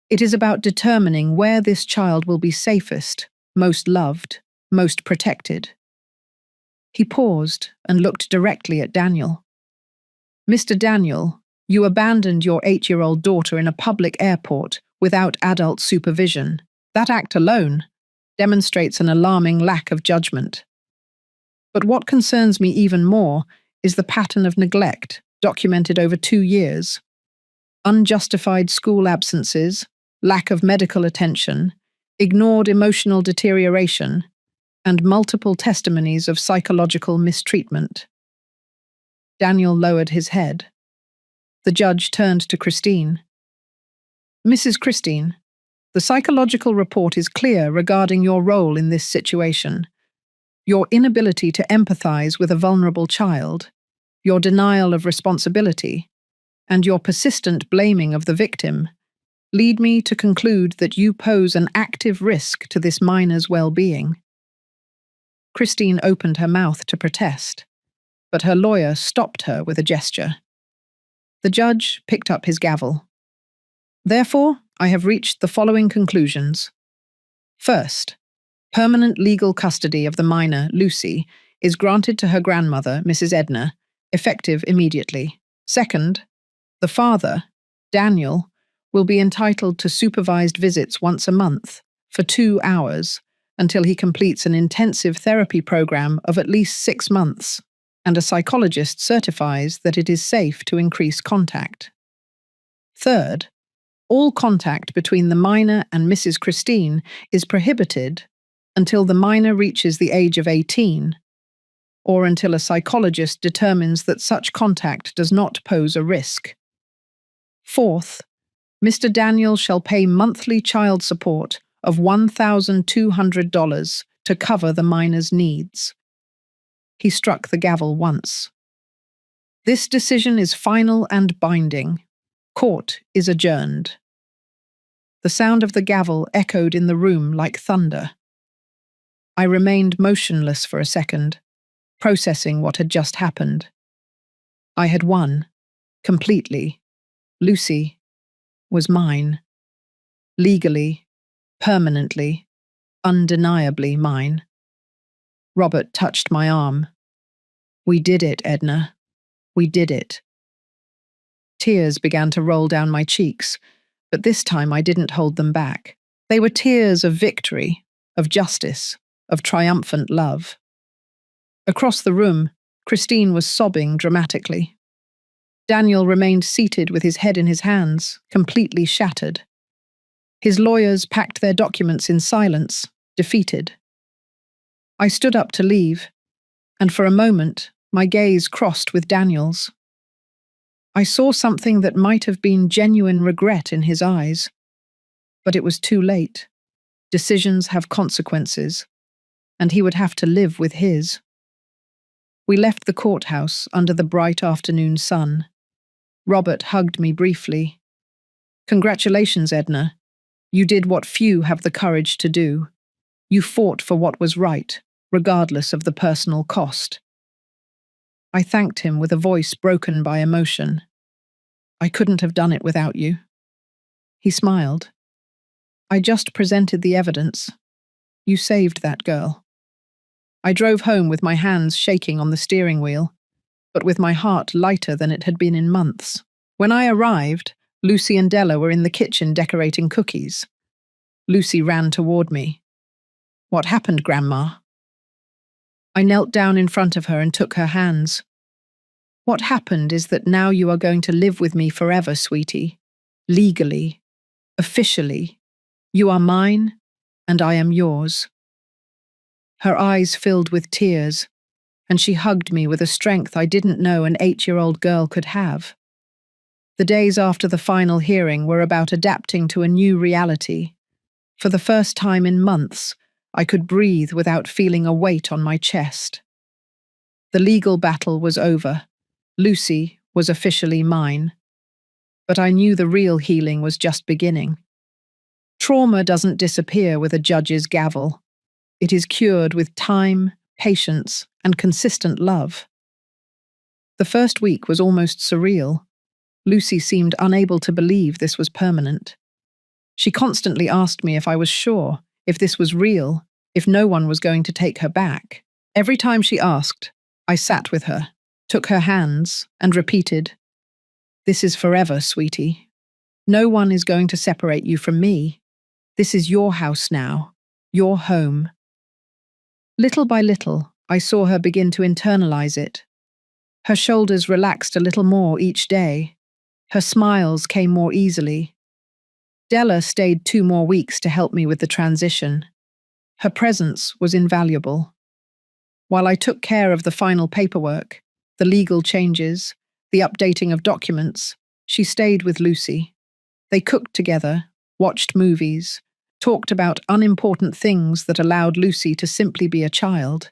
It is about determining where this child will be safest, most loved, most protected. He paused and looked directly at Daniel. Mr. Daniel, you abandoned your 8-year-old daughter in a public airport without adult supervision. That act alone demonstrates an alarming lack of judgment. But what concerns me even more is the pattern of neglect documented over 2 years. Unjustified school absences, lack of medical attention, ignored emotional deterioration, and multiple testimonies of psychological mistreatment. Daniel lowered his head. The judge turned to Christine. Mrs. Christine, the psychological report is clear regarding your role in this situation. Your inability to empathize with a vulnerable child, your denial of responsibility, and your persistent blaming of the victim lead me to conclude that you pose an active risk to this minor's well-being. Christine opened her mouth to protest, but her lawyer stopped her with a gesture. The judge picked up his gavel. Therefore, I have reached the following conclusions. First, permanent legal custody of the minor, Lucy, is granted to her grandmother, Mrs. Edna, effective immediately. Second, the father, Daniel, will be entitled to supervised visits once a month for 2 hours until he completes an intensive therapy program of at least 6 months, and a psychologist certifies that it is safe to increase contact. Third, all contact between the minor and Mrs. Christine is prohibited until the minor reaches the age of 18, or until a psychologist determines that such contact does not pose a risk. Fourth, Mr. Daniel shall pay monthly child support of $1,200 to cover the minor's needs. He struck the gavel once. This decision is final and binding. Court is adjourned. The sound of the gavel echoed in the room like thunder. I remained motionless for a second, processing what had just happened. I had won, completely. Lucy was mine. Legally, permanently, undeniably mine. Robert touched my arm. We did it, Edna. We did it. Tears began to roll down my cheeks, but this time I didn't hold them back. They were tears of victory, of justice, of triumphant love. Across the room, Christine was sobbing dramatically. Daniel remained seated with his head in his hands, completely shattered. His lawyers packed their documents in silence, defeated. I stood up to leave, and for a moment, my gaze crossed with Daniel's. I saw something that might have been genuine regret in his eyes. But it was too late. Decisions have consequences, and he would have to live with his. We left the courthouse under the bright afternoon sun. Robert hugged me briefly. Congratulations, Edna. You did what few have the courage to do. You fought for what was right, regardless of the personal cost. I thanked him with a voice broken by emotion. I couldn't have done it without you. He smiled. I just presented the evidence. You saved that girl. I drove home with my hands shaking on the steering wheel, but with my heart lighter than it had been in months. When I arrived, Lucy and Della were in the kitchen decorating cookies. Lucy ran toward me. What happened, Grandma? I knelt down in front of her and took her hands. What happened is that now you are going to live with me forever, sweetie. Legally. Officially. You are mine, and I am yours. Her eyes filled with tears, and she hugged me with a strength I didn't know an 8-year-old girl could have. The days after the final hearing were about adapting to a new reality. For the first time in months, I could breathe without feeling a weight on my chest. The legal battle was over. Lucy was officially mine. But I knew the real healing was just beginning. Trauma doesn't disappear with a judge's gavel. It is cured with time, patience, and consistent love. The first week was almost surreal. Lucy seemed unable to believe this was permanent. She constantly asked me if I was sure, if this was real, if no one was going to take her back. Every time she asked, I sat with her, took her hands, and repeated, "This is forever, sweetie. No one is going to separate you from me. This is your house now, your home." Little by little, I saw her begin to internalize it. Her shoulders relaxed a little more each day. Her smiles came more easily. Della stayed 2 more weeks to help me with the transition. Her presence was invaluable. While I took care of the final paperwork, the legal changes, the updating of documents, she stayed with Lucy. They cooked together, watched movies, talked about unimportant things that allowed Lucy to simply be a child.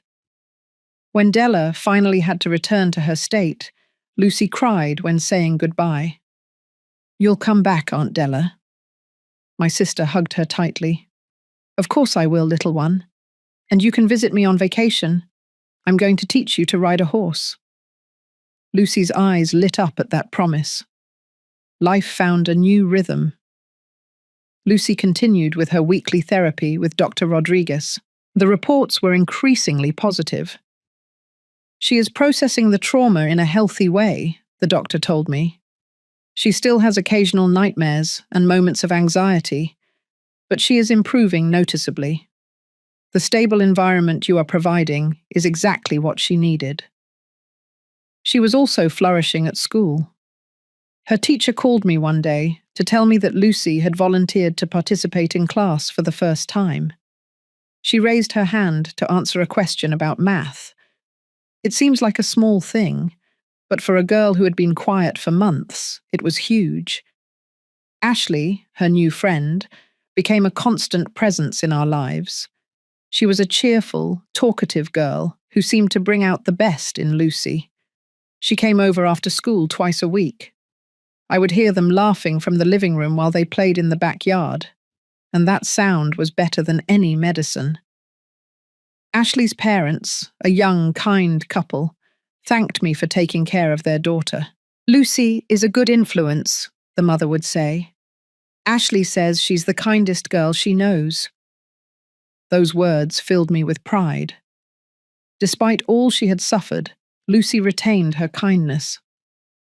When Della finally had to return to her state, Lucy cried when saying goodbye. "You'll come back, Aunt Della." My sister hugged her tightly. "Of course I will, little one. And you can visit me on vacation. I'm going to teach you to ride a horse." Lucy's eyes lit up at that promise. Life found a new rhythm. Lucy continued with her weekly therapy with Dr. Rodriguez. The reports were increasingly positive. "She is processing the trauma in a healthy way," the doctor told me. "She still has occasional nightmares and moments of anxiety, but she is improving noticeably. The stable environment you are providing is exactly what she needed." She was also flourishing at school. Her teacher called me one day to tell me that Lucy had volunteered to participate in class for the first time. She raised her hand to answer a question about math. It seems like a small thing, but for a girl who had been quiet for months, it was huge. Ashley, her new friend, became a constant presence in our lives. She was a cheerful, talkative girl who seemed to bring out the best in Lucy. She came over after school twice a week. I would hear them laughing from the living room while they played in the backyard, and that sound was better than any medicine. Ashley's parents, a young, kind couple, thanked me for taking care of their daughter. "Lucy is a good influence," the mother would say. "Ashley says she's the kindest girl she knows." Those words filled me with pride. Despite all she had suffered, Lucy retained her kindness.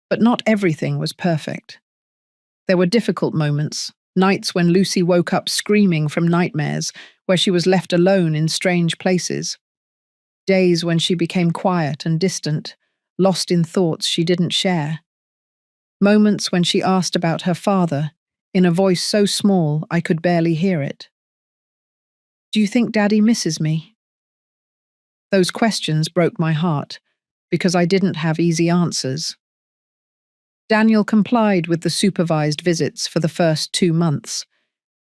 But not everything was perfect. There were difficult moments, nights when Lucy woke up screaming from nightmares, where she was left alone in strange places. Days when she became quiet and distant, lost in thoughts she didn't share. Moments when she asked about her father, in a voice so small I could barely hear it. "Do you think Daddy misses me?" Those questions broke my heart, because I didn't have easy answers. Daniel complied with the supervised visits for the first 2 months.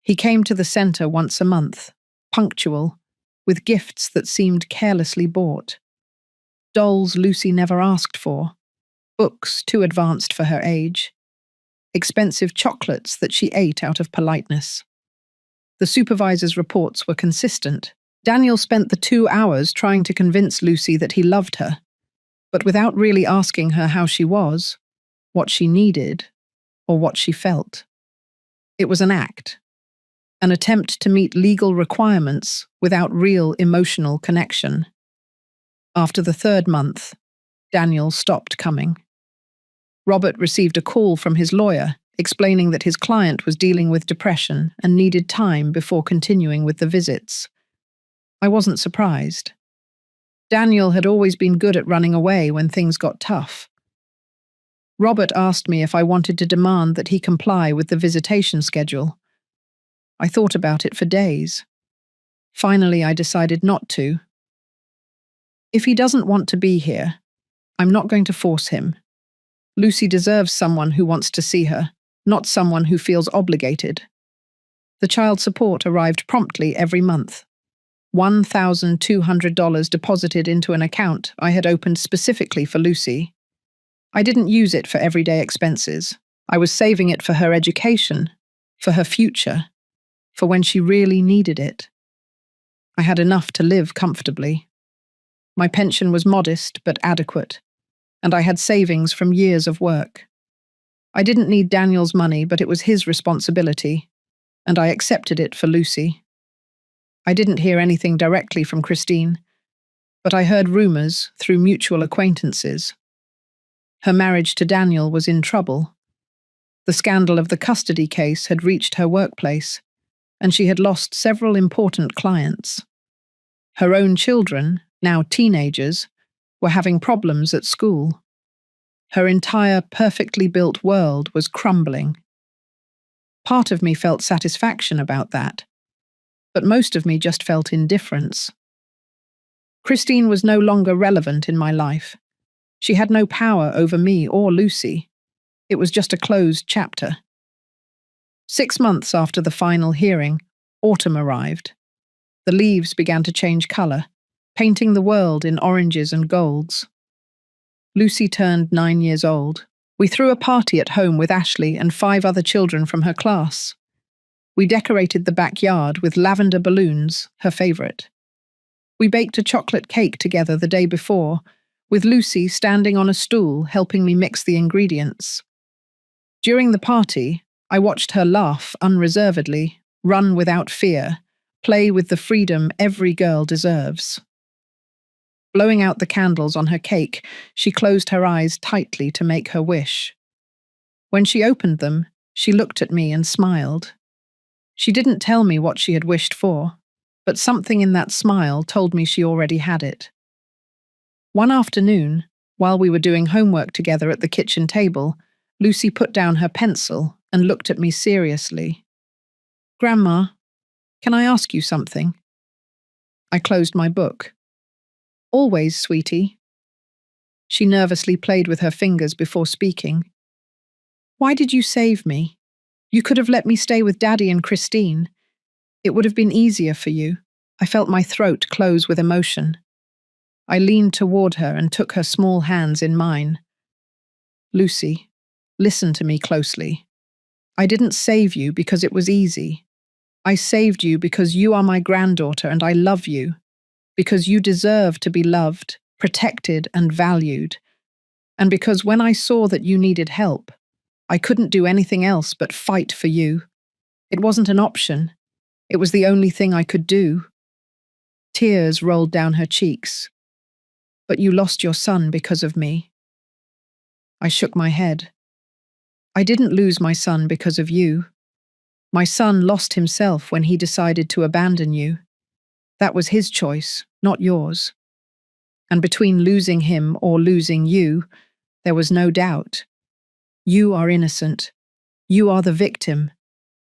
He came to the center once a month, punctual, with gifts that seemed carelessly bought. Dolls Lucy never asked for, books too advanced for her age, expensive chocolates that she ate out of politeness. The supervisor's reports were consistent. Daniel spent the 2 hours trying to convince Lucy that he loved her, but without really asking her how she was, what she needed, or what she felt. It was an act, an attempt to meet legal requirements without real emotional connection. After the 3rd month, Daniel stopped coming. Robert received a call from his lawyer explaining that his client was dealing with depression and needed time before continuing with the visits. I wasn't surprised. Daniel had always been good at running away when things got tough. Robert asked me if I wanted to demand that he comply with the visitation schedule. I thought about it for days. Finally, I decided not to. If he doesn't want to be here, I'm not going to force him. Lucy deserves someone who wants to see her, not someone who feels obligated. The child support arrived promptly every month. $1,200 deposited into an account I had opened specifically for Lucy. I didn't use it for everyday expenses. I was saving it for her education, for her future, for when she really needed it. I had enough to live comfortably. My pension was modest but adequate, and I had savings from years of work. I didn't need Daniel's money, but it was his responsibility, and I accepted it for Lucy. I didn't hear anything directly from Christine, but I heard rumors through mutual acquaintances. Her marriage to Daniel was in trouble. The scandal of the custody case had reached her workplace, and she had lost several important clients. Her own children, now teenagers, were having problems at school. Her entire perfectly built world was crumbling. Part of me felt satisfaction about that, but most of me just felt indifference. Christine was no longer relevant in my life. She had no power over me or Lucy. It was just a closed chapter. 6 months after the final hearing, autumn arrived. The leaves began to change colour, painting the world in oranges and golds. Lucy turned 9 years old. We threw a party at home with Ashley and 5 other children from her class. We decorated the backyard with lavender balloons, her favourite. We baked a chocolate cake together the day before, with Lucy standing on a stool helping me mix the ingredients. During the party, I watched her laugh unreservedly, run without fear, play with the freedom every girl deserves. Blowing out the candles on her cake, she closed her eyes tightly to make her wish. When she opened them, she looked at me and smiled. She didn't tell me what she had wished for, but something in that smile told me she already had it. One afternoon, while we were doing homework together at the kitchen table, Lucy put down her pencil and looked at me seriously. "Grandma, can I ask you something?" I closed my book. "Always, sweetie." She nervously played with her fingers before speaking. "Why did you save me? You could have let me stay with Daddy and Christine. It would have been easier for you." I felt my throat close with emotion. I leaned toward her and took her small hands in mine. "Lucy, listen to me closely. I didn't save you because it was easy. I saved you because you are my granddaughter and I love you, because you deserve to be loved, protected and valued, and because when I saw that you needed help, I couldn't do anything else but fight for you. It wasn't an option. It was the only thing I could do." Tears rolled down her cheeks. "But you lost your son because of me." I shook my head. "I didn't lose my son because of you. My son lost himself when he decided to abandon you. That was his choice, not yours. And between losing him or losing you, there was no doubt. You are innocent. You are the victim,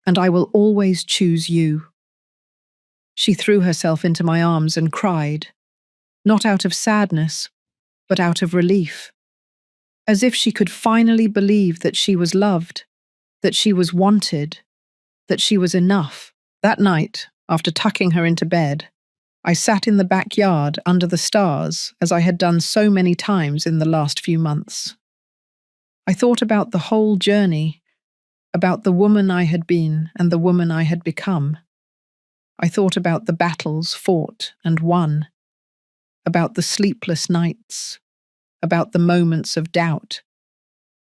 and I will always choose you." She threw herself into my arms and cried, not out of sadness, but out of relief, as if she could finally believe that she was loved, that she was wanted, that she was enough. That night, after tucking her into bed, I sat in the backyard under the stars as I had done so many times in the last few months. I thought about the whole journey, about the woman I had been and the woman I had become. I thought about the battles fought and won, about the sleepless nights, about the moments of doubt,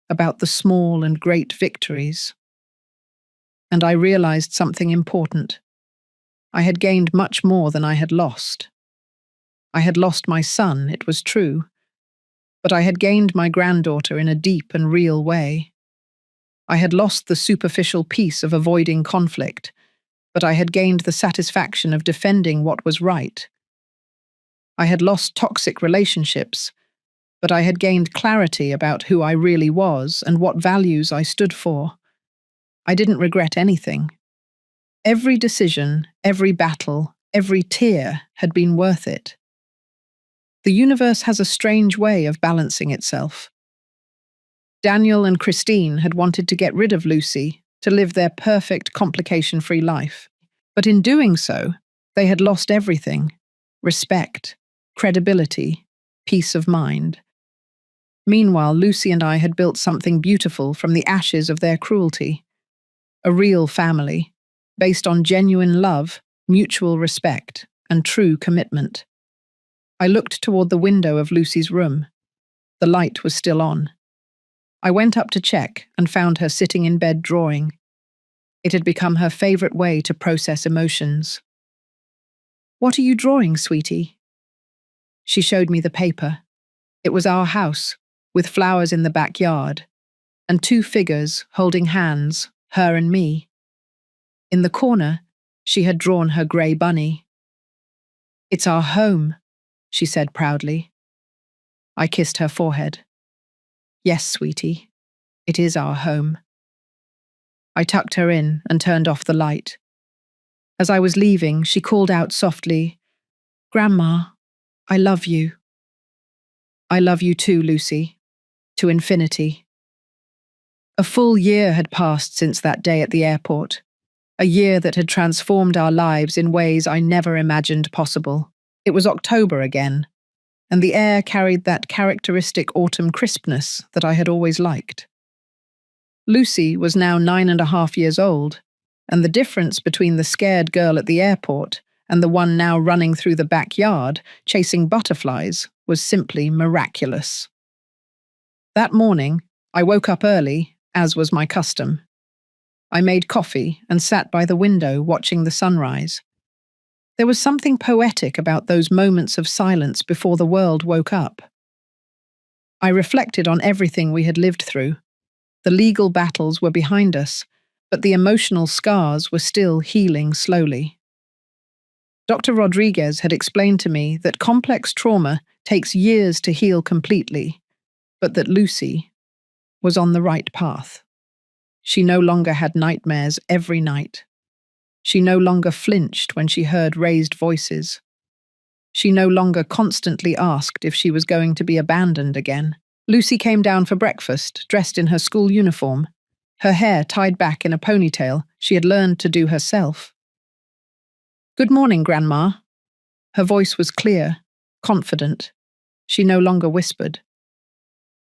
about the small and great victories. And I realized something important. I had gained much more than I had lost. I had lost my son, it was true, but I had gained my granddaughter in a deep and real way. I had lost the superficial peace of avoiding conflict, but I had gained the satisfaction of defending what was right. I had lost toxic relationships, but I had gained clarity about who I really was and what values I stood for. I didn't regret anything. Every decision, every battle, every tear had been worth it. The universe has a strange way of balancing itself. Daniel and Christine had wanted to get rid of Lucy to live their perfect, complication-free life. But in doing so, they had lost everything: respect, credibility, peace of mind. Meanwhile, Lucy and I had built something beautiful from the ashes of their cruelty. A real family, based on genuine love, mutual respect, and true commitment. I looked toward the window of Lucy's room. The light was still on. I went up to check and found her sitting in bed drawing. It had become her favorite way to process emotions. What are you drawing, sweetie? She showed me the paper. It was our house, with flowers in the backyard, and two figures holding hands, her and me. In the corner, she had drawn her grey bunny. It's our home, she said proudly. I kissed her forehead. Yes, sweetie, it is our home. I tucked her in and turned off the light. As I was leaving, she called out softly, Grandma, I love you. I love you too, Lucy, to infinity. A full year had passed since that day at the airport, a year that had transformed our lives in ways I never imagined possible. It was October again, and the air carried that characteristic autumn crispness that I had always liked. Lucy was now 9.5 years old, and the difference between the scared girl at the airport and the one now running through the backyard chasing butterflies was simply miraculous. That morning, I woke up early, as was my custom. I made coffee and sat by the window watching the sunrise. There was something poetic about those moments of silence before the world woke up. I reflected on everything we had lived through. The legal battles were behind us, but the emotional scars were still healing slowly. Dr. Rodriguez had explained to me that complex trauma takes years to heal completely, but that Lucy was on the right path. She no longer had nightmares every night. She no longer flinched when she heard raised voices. She no longer constantly asked if she was going to be abandoned again. Lucy came down for breakfast, dressed in her school uniform, her hair tied back in a ponytail she had learned to do herself. Good morning, Grandma. Her voice was clear, confident. She no longer whispered.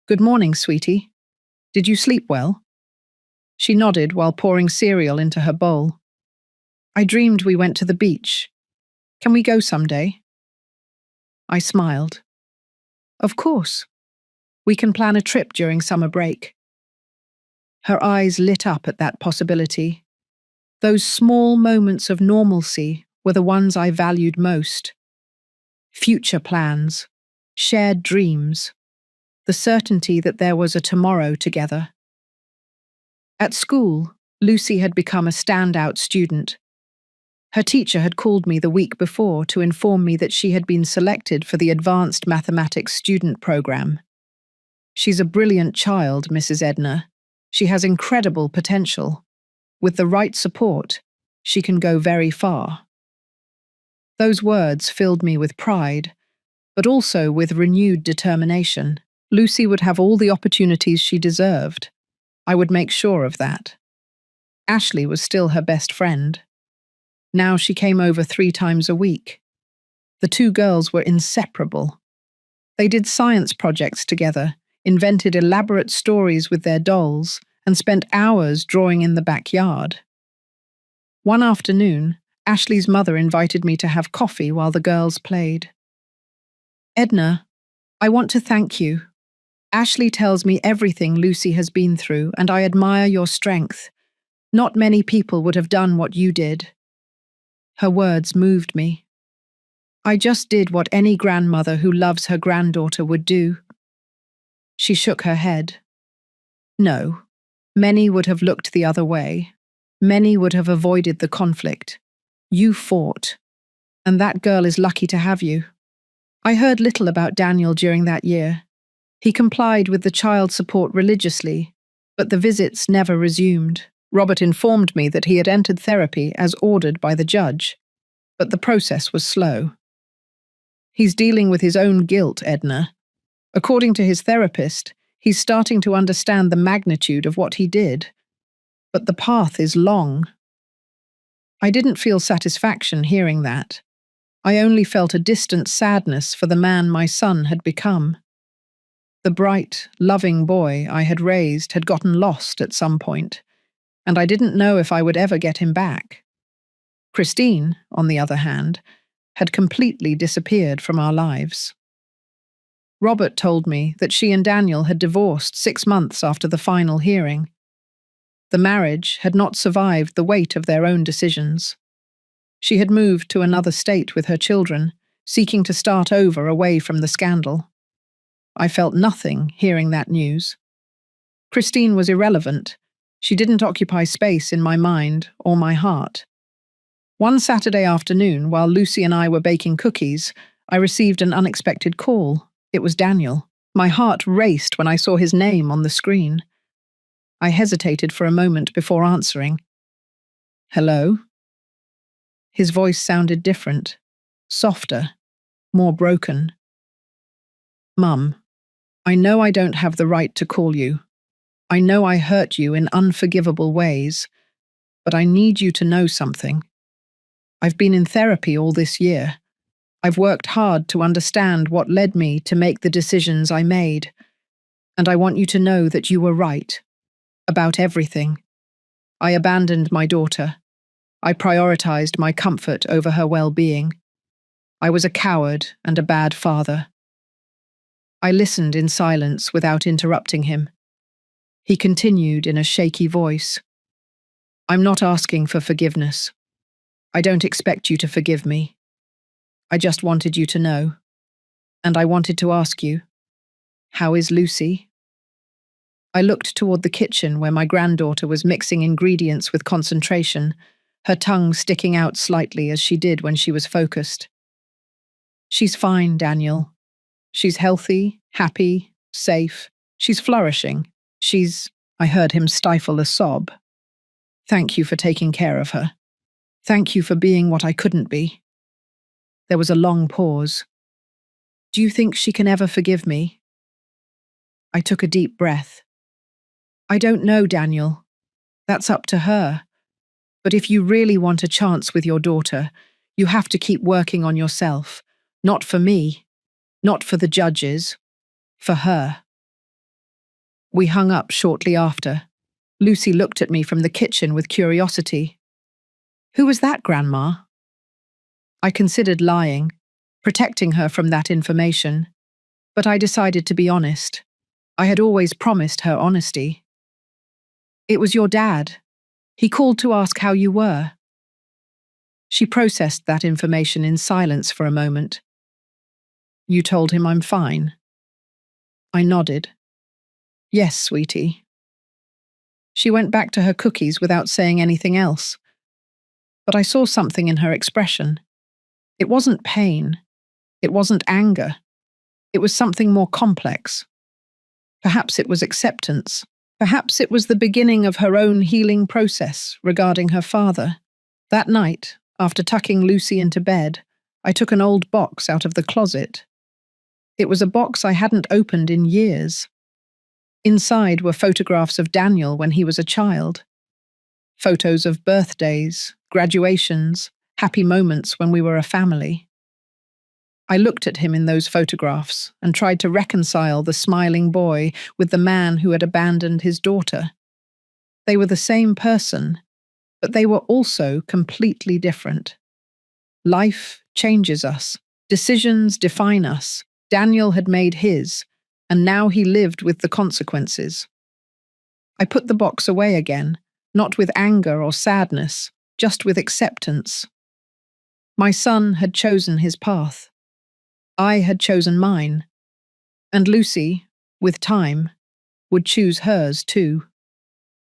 Good morning, sweetie. Did you sleep well? She nodded while pouring cereal into her bowl. I dreamed we went to the beach. Can we go someday? I smiled. Of course. We can plan a trip during summer break. Her eyes lit up at that possibility. Those small moments of normalcy were the ones I valued most. Future plans, shared dreams, the certainty that there was a tomorrow together. At school, Lucy had become a standout student. Her teacher had called me the week before to inform me that she had been selected for the Advanced Mathematics Student Program. She's a brilliant child, Mrs. Edna. She has incredible potential. With the right support, she can go very far. Those words filled me with pride, but also with renewed determination. Lucy would have all the opportunities she deserved. I would make sure of that. Ashley was still her best friend. Now she came over 3 times a week. The two girls were inseparable. They did science projects together, invented elaborate stories with their dolls, and spent hours drawing in the backyard. One afternoon, Ashley's mother invited me to have coffee while the girls played. Edna, I want to thank you. Ashley tells me everything Lucy has been through, and I admire your strength. Not many people would have done what you did. Her words moved me. I just did what any grandmother who loves her granddaughter would do. She shook her head. No, many would have looked the other way. Many would have avoided the conflict. You fought, and that girl is lucky to have you. I heard little about Daniel during that year. He complied with the child support religiously, but the visits never resumed. Robert informed me that he had entered therapy as ordered by the judge, but the process was slow. He's dealing with his own guilt, Edna. According to his therapist, he's starting to understand the magnitude of what he did. But the path is long. I didn't feel satisfaction hearing that. I only felt a distant sadness for the man my son had become. The bright, loving boy I had raised had gotten lost at some point, and I didn't know if I would ever get him back. Christine, on the other hand, had completely disappeared from our lives. Robert told me that she and Daniel had divorced 6 months after the final hearing. The marriage had not survived the weight of their own decisions. She had moved to another state with her children, seeking to start over away from the scandal. I felt nothing hearing that news. Christine was irrelevant. She didn't occupy space in my mind or my heart. One Saturday afternoon, while Lucy and I were baking cookies, I received an unexpected call. It was Daniel. My heart raced when I saw his name on the screen. I hesitated for a moment before answering. "Hello?" His voice sounded different, softer, more broken. "Mum, I know I don't have the right to call you. I know I hurt you in unforgivable ways, but I need you to know something. I've been in therapy all this year. I've worked hard to understand what led me to make the decisions I made, and I want you to know that you were right. About everything. I abandoned my daughter. I prioritized my comfort over her well-being. I was a coward and a bad father." I listened in silence without interrupting him. He continued in a shaky voice. "I'm not asking for forgiveness. I don't expect you to forgive me. I just wanted you to know. And I wanted to ask you, how is Lucy?" I looked toward the kitchen where my granddaughter was mixing ingredients with concentration, her tongue sticking out slightly as she did when she was focused. "She's fine, Daniel. She's healthy, happy, safe. She's flourishing. I heard him stifle a sob. "Thank you for taking care of her. Thank you for being what I couldn't be." There was a long pause. "Do you think she can ever forgive me?" I took a deep breath. "I don't know, Daniel. That's up to her. But if you really want a chance with your daughter, you have to keep working on yourself. Not for me. Not for the judges. For her." We hung up shortly after. Lucy looked at me from the kitchen with curiosity. "Who was that, Grandma?" I considered lying, protecting her from that information, but I decided to be honest. I had always promised her honesty. "It was your dad. He called to ask how you were." She processed that information in silence for a moment. "You told him I'm fine?" I nodded. "Yes, sweetie." She went back to her cookies without saying anything else. But I saw something in her expression. It wasn't pain. It wasn't anger. It was something more complex. Perhaps it was acceptance. Perhaps it was the beginning of her own healing process regarding her father. That night, after tucking Lucy into bed, I took an old box out of the closet. It was a box I hadn't opened in years. Inside were photographs of Daniel when he was a child. Photos of birthdays, graduations, happy moments when we were a family. I looked at him in those photographs and tried to reconcile the smiling boy with the man who had abandoned his daughter. They were the same person, but they were also completely different. Life changes us. Decisions define us. Daniel had made his, and now he lived with the consequences. I put the box away again, not with anger or sadness, just with acceptance. My son had chosen his path. I had chosen mine. And Lucy, with time, would choose hers too.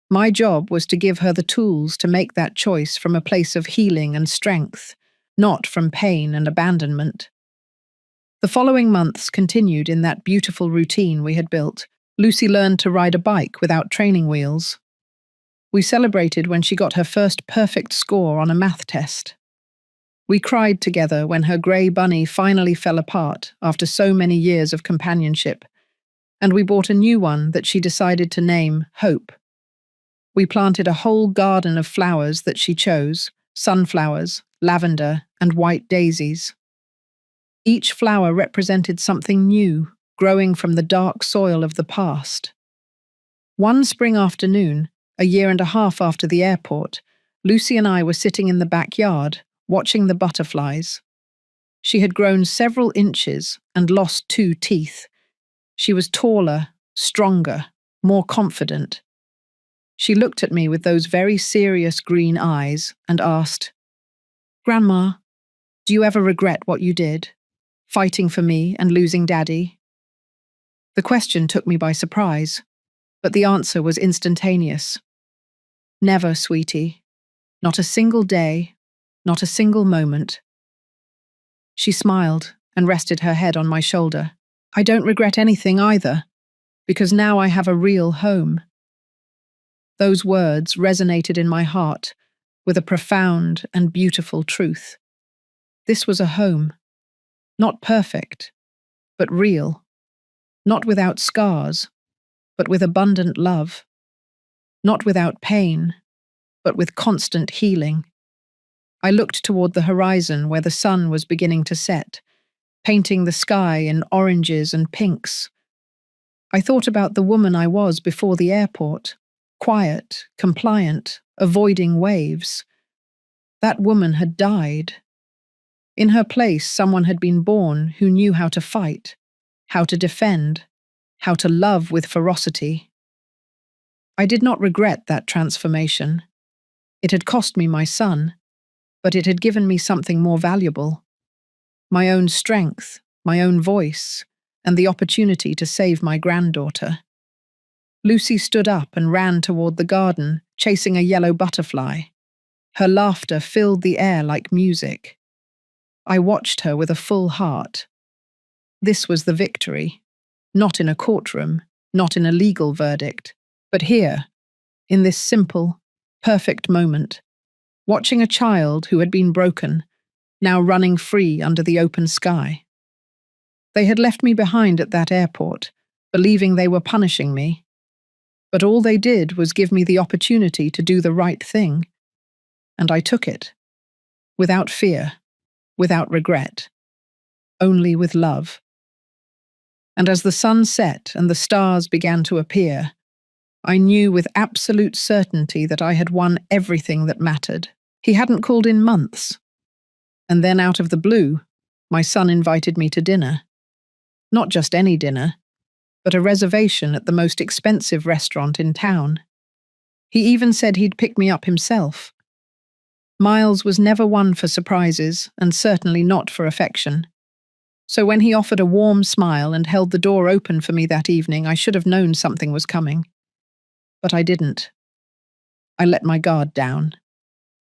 My job was to give her the tools to make that choice from a place of healing and strength, not from pain and abandonment. The following months continued in that beautiful routine we had built. Lucy learned to ride a bike without training wheels. We celebrated when she got her first perfect score on a math test. We cried together when her grey bunny finally fell apart after so many years of companionship, and we bought a new one that she decided to name Hope. We planted a whole garden of flowers that she chose, sunflowers, lavender, and white daisies. Each flower represented something new, growing from the dark soil of the past. One spring afternoon, a year and a half after the airport, Lucy and I were sitting in the backyard, watching the butterflies. She had grown several inches and lost 2 teeth. She was taller, stronger, more confident. She looked at me with those very serious green eyes and asked, Grandma, do you ever regret what you did? Fighting for me and losing Daddy? The question took me by surprise, but the answer was instantaneous. Never, sweetie. Not a single day, not a single moment. She smiled and rested her head on my shoulder. I don't regret anything either, because now I have a real home. Those words resonated in my heart with a profound and beautiful truth. This was a home, not perfect, but real, not without scars, but with abundant love, not without pain, but with constant healing. I looked toward the horizon where the sun was beginning to set, painting the sky in oranges and pinks. I thought about the woman I was before the airport, quiet, compliant, avoiding waves. That woman had died. In her place, someone had been born who knew how to fight, how to defend, how to love with ferocity. I did not regret that transformation. It had cost me my son, but it had given me something more valuable. My own strength, my own voice, and the opportunity to save my granddaughter. Lucy stood up and ran toward the garden, chasing a yellow butterfly. Her laughter filled the air like music. I watched her with a full heart. This was the victory, not in a courtroom, not in a legal verdict, but here, in this simple, perfect moment, watching a child who had been broken, now running free under the open sky. They had left me behind at that airport, believing they were punishing me. But all they did was give me the opportunity to do the right thing. And I took it. Without fear, without regret, only with love. And as the sun set and the stars began to appear, I knew with absolute certainty that I had won everything that mattered. He hadn't called in months. And then out of the blue, my son invited me to dinner. Not just any dinner, but a reservation at the most expensive restaurant in town. He even said he'd pick me up himself. Miles was never one for surprises, and certainly not for affection. So when he offered a warm smile and held the door open for me that evening, I should have known something was coming. But I didn't. I let my guard down.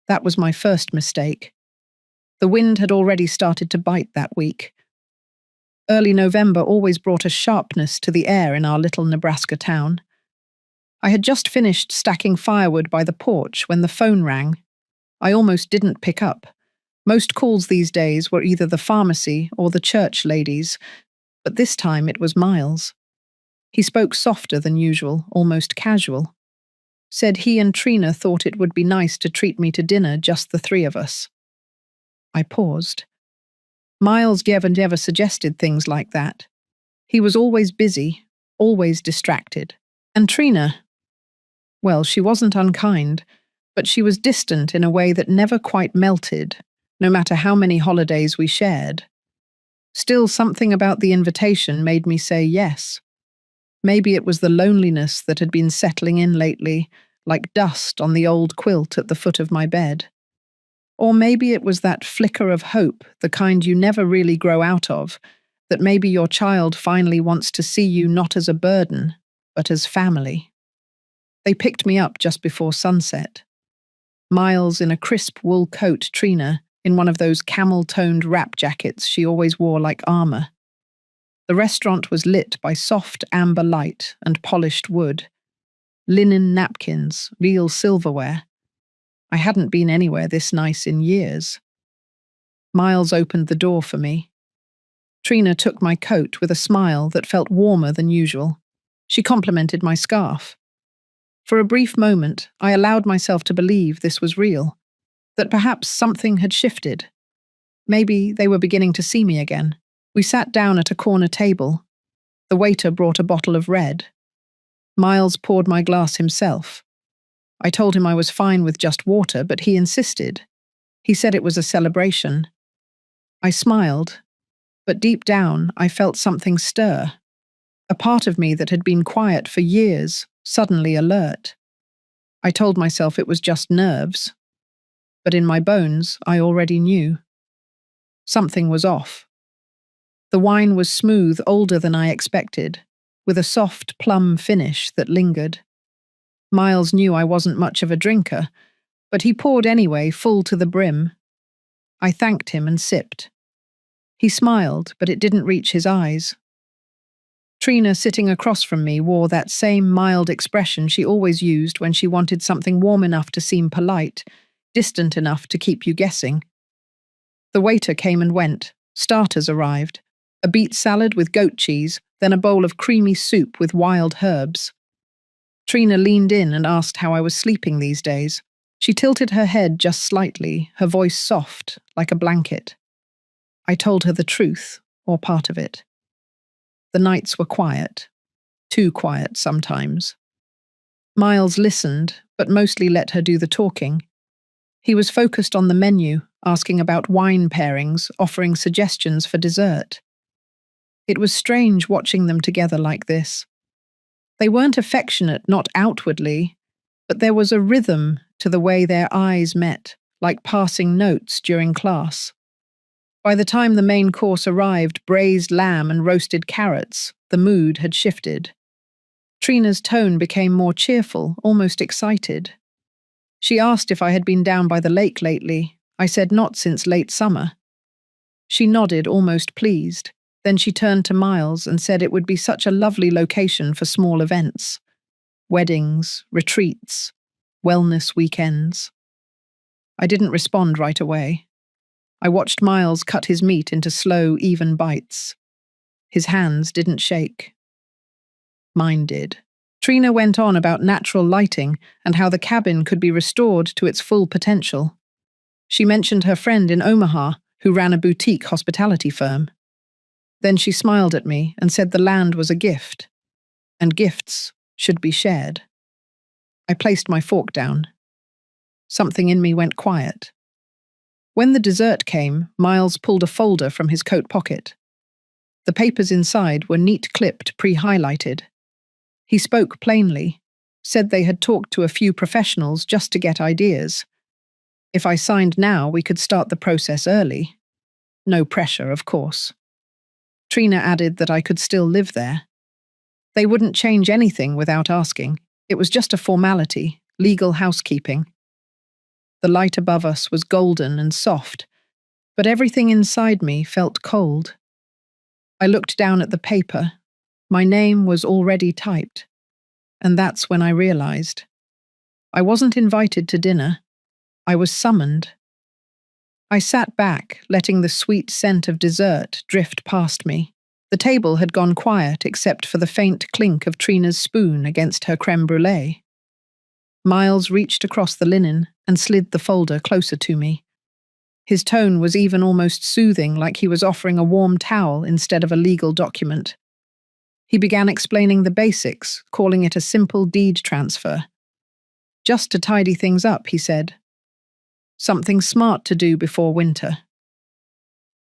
That was my first mistake. The wind had already started to bite that week. Early November always brought a sharpness to the air in our little Nebraska town. I had just finished stacking firewood by the porch when the phone rang. I almost didn't pick up. Most calls these days were either the pharmacy or the church ladies, but this time it was Miles. He spoke softer than usual, almost casual. Said he and Trina thought it would be nice to treat me to dinner, just the three of us. I paused. Miles never suggested things like that. He was always busy, always distracted. And Trina, well, she wasn't unkind, but she was distant in a way that never quite melted, no matter how many holidays we shared. Still, something about the invitation made me say yes. Maybe it was the loneliness that had been settling in lately, like dust on the old quilt at the foot of my bed. Or maybe it was that flicker of hope, the kind you never really grow out of, that maybe your child finally wants to see you not as a burden, but as family. They picked me up just before sunset. Miles in a crisp wool coat, Trina in one of those camel-toned wrap jackets she always wore like armor. The restaurant was lit by soft amber light and polished wood. Linen napkins, real silverware. I hadn't been anywhere this nice in years. Miles opened the door for me. Trina took my coat with a smile that felt warmer than usual. She complimented my scarf. For a brief moment, I allowed myself to believe this was real, that perhaps something had shifted. Maybe they were beginning to see me again. We sat down at a corner table. The waiter brought a bottle of red. Miles poured my glass himself. I told him I was fine with just water, but he insisted. He said it was a celebration. I smiled, but deep down I felt something stir. A part of me that had been quiet for years, suddenly alert. I told myself it was just nerves. but in my bones I already knew. Something was off. The wine was smooth, older than I expected, with a soft plum finish that lingered. Miles knew I wasn't much of a drinker, but he poured anyway, full to the brim. I thanked him and sipped. He smiled, but it didn't reach his eyes. Trina, sitting across from me, wore that same mild expression she always used when she wanted something warm enough to seem polite, distant enough to keep you guessing. The waiter came and went. Starters arrived. A beet salad with goat cheese, then a bowl of creamy soup with wild herbs. Trina leaned in and asked how I was sleeping these days. She tilted her head just slightly, her voice soft, like a blanket. I told her the truth, or part of it. The nights were quiet. Too quiet sometimes. Miles listened, but mostly let her do the talking. He was focused on the menu, asking about wine pairings, offering suggestions for dessert. It was strange watching them together like this. They weren't affectionate, not outwardly, but there was a rhythm to the way their eyes met, like passing notes during class. By the time the main course arrived, braised lamb and roasted carrots, the mood had shifted. Trina's tone became more cheerful, almost excited. She asked if I had been down by the lake lately. I said not since late summer. She nodded, almost pleased. Then she turned to Miles and said it would be such a lovely location for small events. Weddings, retreats, wellness weekends. I didn't respond right away. I watched Miles cut his meat into slow, even bites. His hands didn't shake. Mine did. Trina went on about natural lighting and how the cabin could be restored to its full potential. She mentioned her friend in Omaha who ran a boutique hospitality firm. Then she smiled at me and said the land was a gift, and gifts should be shared. I placed my fork down. Something in me went quiet. When the dessert came, Miles pulled a folder from his coat pocket. The papers inside were neat-clipped, pre-highlighted. He spoke plainly, said they had talked to a few professionals just to get ideas. If I signed now, we could start the process early. No pressure, of course. Trina added that I could still live there. They wouldn't change anything without asking. It was just a formality, legal housekeeping. The light above us was golden and soft, but everything inside me felt cold. I looked down at the paper. My name was already typed, and that's when I realized. I wasn't invited to dinner. I was summoned. I sat back, letting the sweet scent of dessert drift past me. The table had gone quiet except for the faint clink of Trina's spoon against her crème brûlée. Miles reached across the linen and slid the folder closer to me. His tone was even almost soothing, like he was offering a warm towel instead of a legal document. He began explaining the basics, calling it a simple deed transfer. Just to tidy things up, he said. Something smart to do before winter.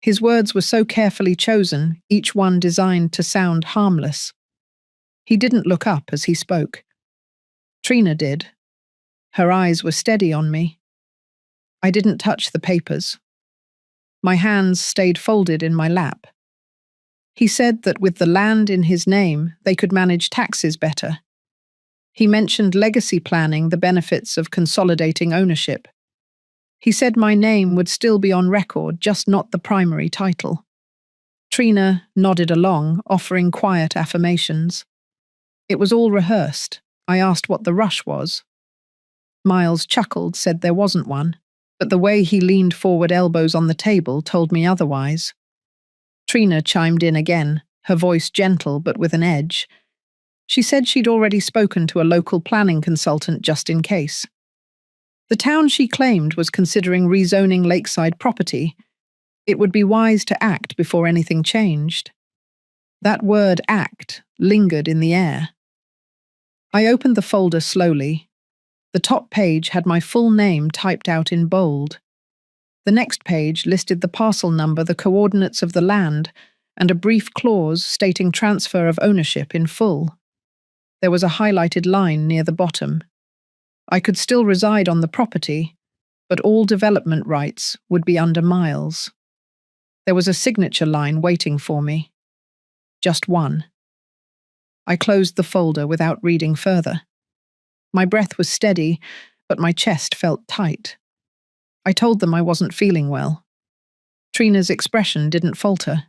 His words were so carefully chosen, each one designed to sound harmless. He didn't look up as he spoke. Trina did. Her eyes were steady on me. I didn't touch the papers. My hands stayed folded in my lap. He said that with the land in his name, they could manage taxes better. He mentioned legacy planning, the benefits of consolidating ownership. He said my name would still be on record, just not the primary title. Trina nodded along, offering quiet affirmations. It was all rehearsed. I asked what the rush was. Miles chuckled, said there wasn't one, but the way he leaned forward, elbows on the table, told me otherwise. Trina chimed in again, her voice gentle but with an edge. She said she'd already spoken to a local planning consultant just in case. The town she claimed was considering rezoning lakeside property. It would be wise to act before anything changed. That word act lingered in the air. I opened the folder slowly. The top page had my full name typed out in bold. The next page listed the parcel number, the coordinates of the land, and a brief clause stating transfer of ownership in full. There was a highlighted line near the bottom. I could still reside on the property, but all development rights would be under Miles. There was a signature line waiting for me. Just one. I closed the folder without reading further. My breath was steady, but my chest felt tight. I told them I wasn't feeling well. Trina's expression didn't falter.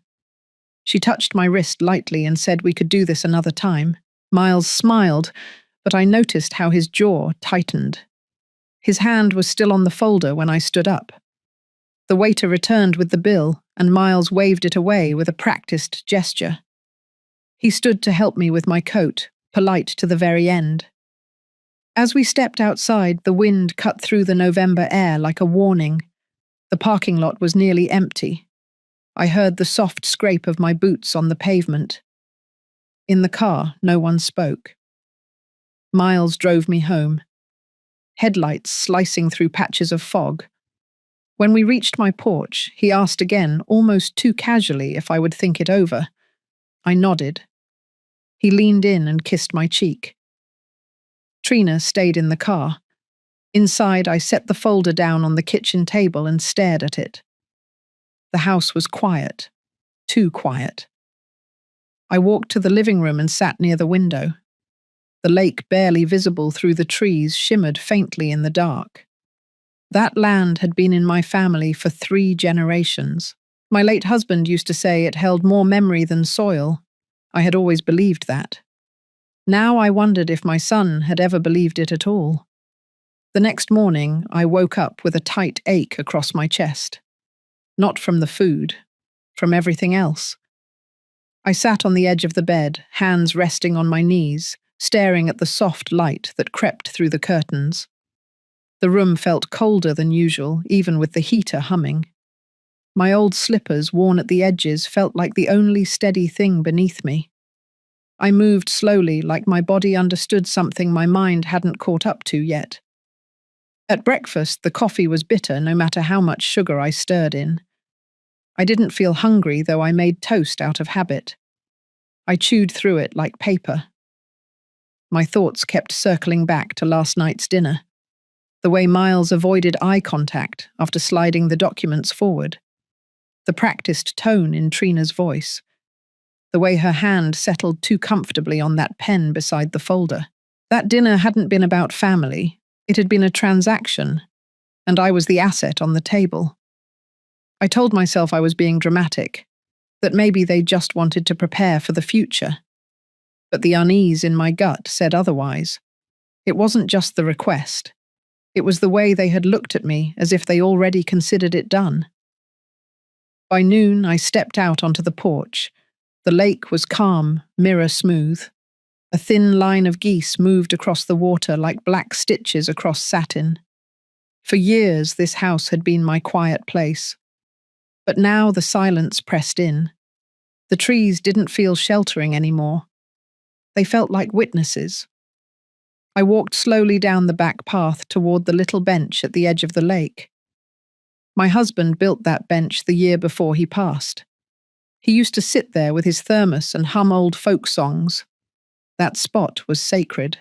She touched my wrist lightly and said we could do this another time. Miles smiled, but I noticed how his jaw tightened. His hand was still on the folder when I stood up. The waiter returned with the bill, and Miles waved it away with a practiced gesture. He stood to help me with my coat, polite to the very end. As we stepped outside, the wind cut through the November air like a warning. The parking lot was nearly empty. I heard the soft scrape of my boots on the pavement. In the car, no one spoke. Miles drove me home. Headlights slicing through patches of fog. When we reached my porch, he asked again, almost too casually, if I would think it over. I nodded. He leaned in and kissed my cheek. Trina stayed in the car. Inside, I set the folder down on the kitchen table and stared at it. The house was quiet. Too quiet. I walked to the living room and sat near the window. The lake, barely visible through the trees, shimmered faintly in the dark. That land had been in my family for 3 generations. My late husband used to say it held more memory than soil. I had always believed that. Now I wondered if my son had ever believed it at all. The next morning, I woke up with a tight ache across my chest. Not from the food, from everything else. I sat on the edge of the bed, hands resting on my knees, staring at the soft light that crept through the curtains. The room felt colder than usual, even with the heater humming. My old slippers, worn at the edges, felt like the only steady thing beneath me. I moved slowly, like my body understood something my mind hadn't caught up to yet. At breakfast, the coffee was bitter no matter how much sugar I stirred in. I didn't feel hungry, though I made toast out of habit. I chewed through it like paper. My thoughts kept circling back to last night's dinner. The way Miles avoided eye contact after sliding the documents forward. The practiced tone in Trina's voice. The way her hand settled too comfortably on that pen beside the folder. That dinner hadn't been about family. It had been a transaction, and I was the asset on the table. I told myself I was being dramatic, that maybe they just wanted to prepare for the future. But the unease in my gut said otherwise. It wasn't just the request. It was the way they had looked at me as if they already considered it done. By noon, I stepped out onto the porch. The lake was calm, mirror smooth. A thin line of geese moved across the water like black stitches across satin. For years, this house had been my quiet place. But now the silence pressed in. The trees didn't feel sheltering anymore. They felt like witnesses. I walked slowly down the back path toward the little bench at the edge of the lake. My husband built that bench the year before he passed. He used to sit there with his thermos and hum old folk songs. That spot was sacred.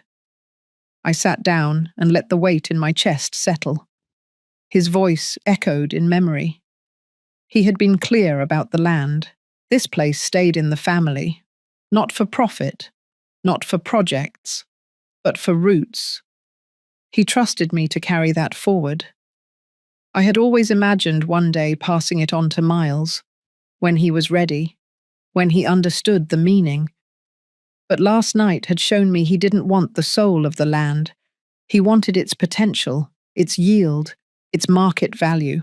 I sat down and let the weight in my chest settle. His voice echoed in memory. He had been clear about the land. This place stayed in the family, not for profit, not for projects, but for roots. He trusted me to carry that forward. I had always imagined one day passing it on to Miles, when he was ready, when he understood the meaning. But last night had shown me he didn't want the soul of the land. He wanted its potential, its yield, its market value.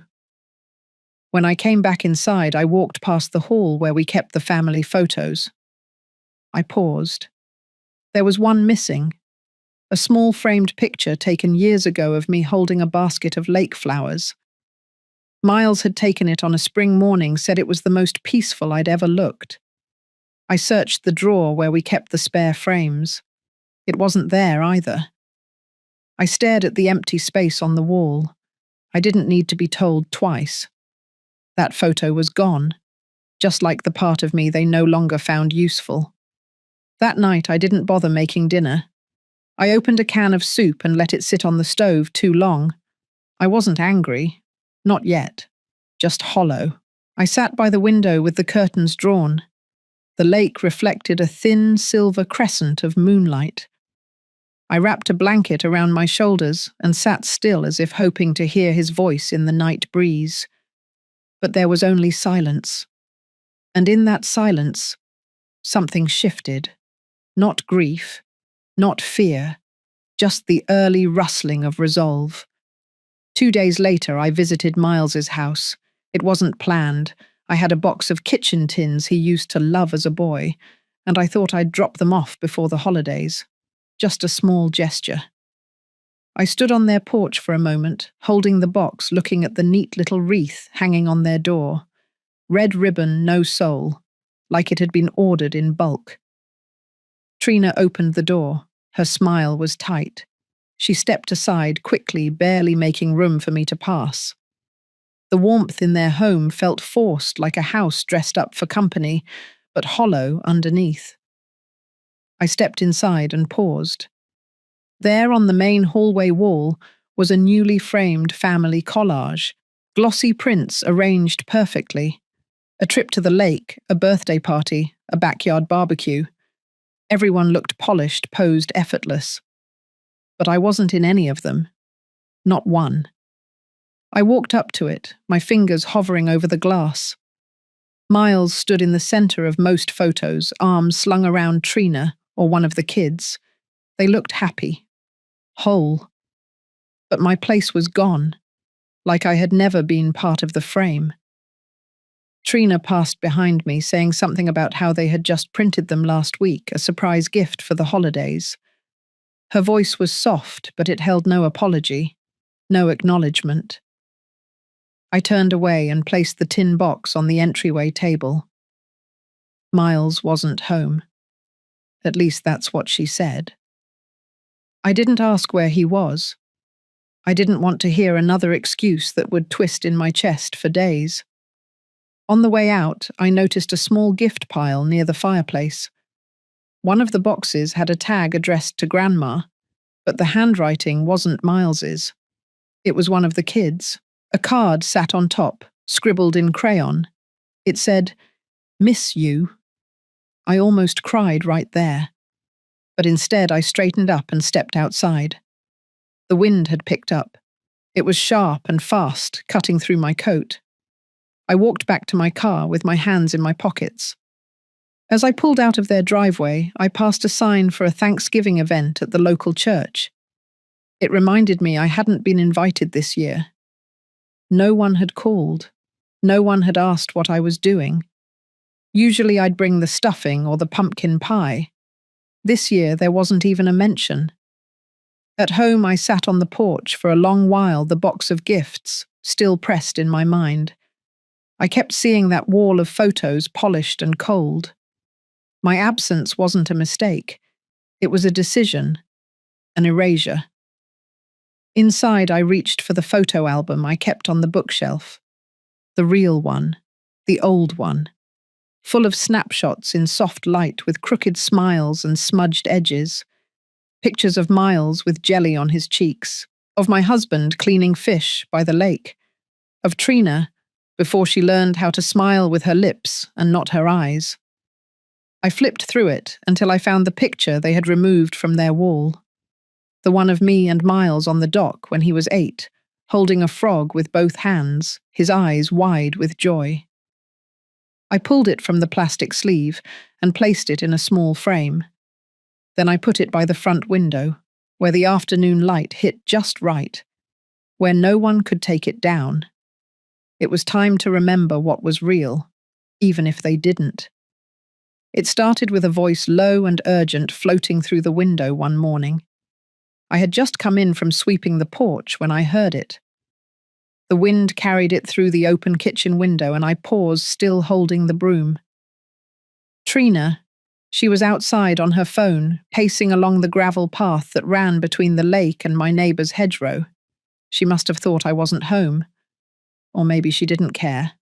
When I came back inside, I walked past the hall where we kept the family photos. I paused. There was one missing. A small framed picture taken years ago of me holding a basket of lake flowers. Miles had taken it on a spring morning, said it was the most peaceful I'd ever looked. I searched the drawer where we kept the spare frames. It wasn't there either. I stared at the empty space on the wall. I didn't need to be told twice. That photo was gone, just like the part of me they no longer found useful. That night I didn't bother making dinner. I opened a can of soup and let it sit on the stove too long. I wasn't angry. Not yet. Just hollow. I sat by the window with the curtains drawn. The lake reflected a thin silver crescent of moonlight. I wrapped a blanket around my shoulders and sat still as if hoping to hear his voice in the night breeze. But there was only silence. And in that silence, something shifted. Not grief, not fear, just the early rustling of resolve. 2 days later, I visited Miles's house. It wasn't planned. I had a box of kitchen tins he used to love as a boy, and I thought I'd drop them off before the holidays. Just a small gesture. I stood on their porch for a moment, holding the box, looking at the neat little wreath hanging on their door. Red ribbon, no soul, like it had been ordered in bulk. Trina opened the door. Her smile was tight. She stepped aside quickly, barely making room for me to pass. The warmth in their home felt forced, like a house dressed up for company, but hollow underneath. I stepped inside and paused. There on the main hallway wall was a newly framed family collage, glossy prints arranged perfectly. A trip to the lake, a birthday party, a backyard barbecue. Everyone looked polished, posed effortless. But I wasn't in any of them. Not one. I walked up to it, my fingers hovering over the glass. Miles stood in the center of most photos, arms slung around Trina or one of the kids. They looked happy, whole. But my place was gone, like I had never been part of the frame. Trina passed behind me, saying something about how they had just printed them last week, a surprise gift for the holidays. Her voice was soft, but it held no apology, no acknowledgement. I turned away and placed the tin box on the entryway table. Miles wasn't home. At least that's what she said. I didn't ask where he was. I didn't want to hear another excuse that would twist in my chest for days. On the way out, I noticed a small gift pile near the fireplace. One of the boxes had a tag addressed to Grandma, but the handwriting wasn't Miles's. It was one of the kids. A card sat on top, scribbled in crayon. It said, "Miss you." I almost cried right there. But instead I straightened up and stepped outside. The wind had picked up. It was sharp and fast, cutting through my coat. I walked back to my car with my hands in my pockets. As I pulled out of their driveway, I passed a sign for a Thanksgiving event at the local church. It reminded me I hadn't been invited this year. No one had called. No one had asked what I was doing. Usually I'd bring the stuffing or the pumpkin pie. This year there wasn't even a mention. At home I sat on the porch for a long while, the box of gifts still pressed in my mind. I kept seeing that wall of photos, polished and cold. My absence wasn't a mistake. It was a decision, an erasure. Inside, I reached for the photo album I kept on the bookshelf. The real one, the old one, full of snapshots in soft light with crooked smiles and smudged edges. Pictures of Miles with jelly on his cheeks, of my husband cleaning fish by the lake, of Trina before she learned how to smile with her lips and not her eyes. I flipped through it until I found the picture they had removed from their wall. The one of me and Miles on the dock when he was 8, holding a frog with both hands, his eyes wide with joy. I pulled it from the plastic sleeve and placed it in a small frame. Then I put it by the front window, where the afternoon light hit just right, where no one could take it down. It was time to remember what was real, even if they didn't. It started with a voice low and urgent floating through the window one morning. I had just come in from sweeping the porch when I heard it. The wind carried it through the open kitchen window and I paused, still holding the broom. Trina, she was outside on her phone, pacing along the gravel path that ran between the lake and my neighbour's hedgerow. She must have thought I wasn't home. Or maybe she didn't care.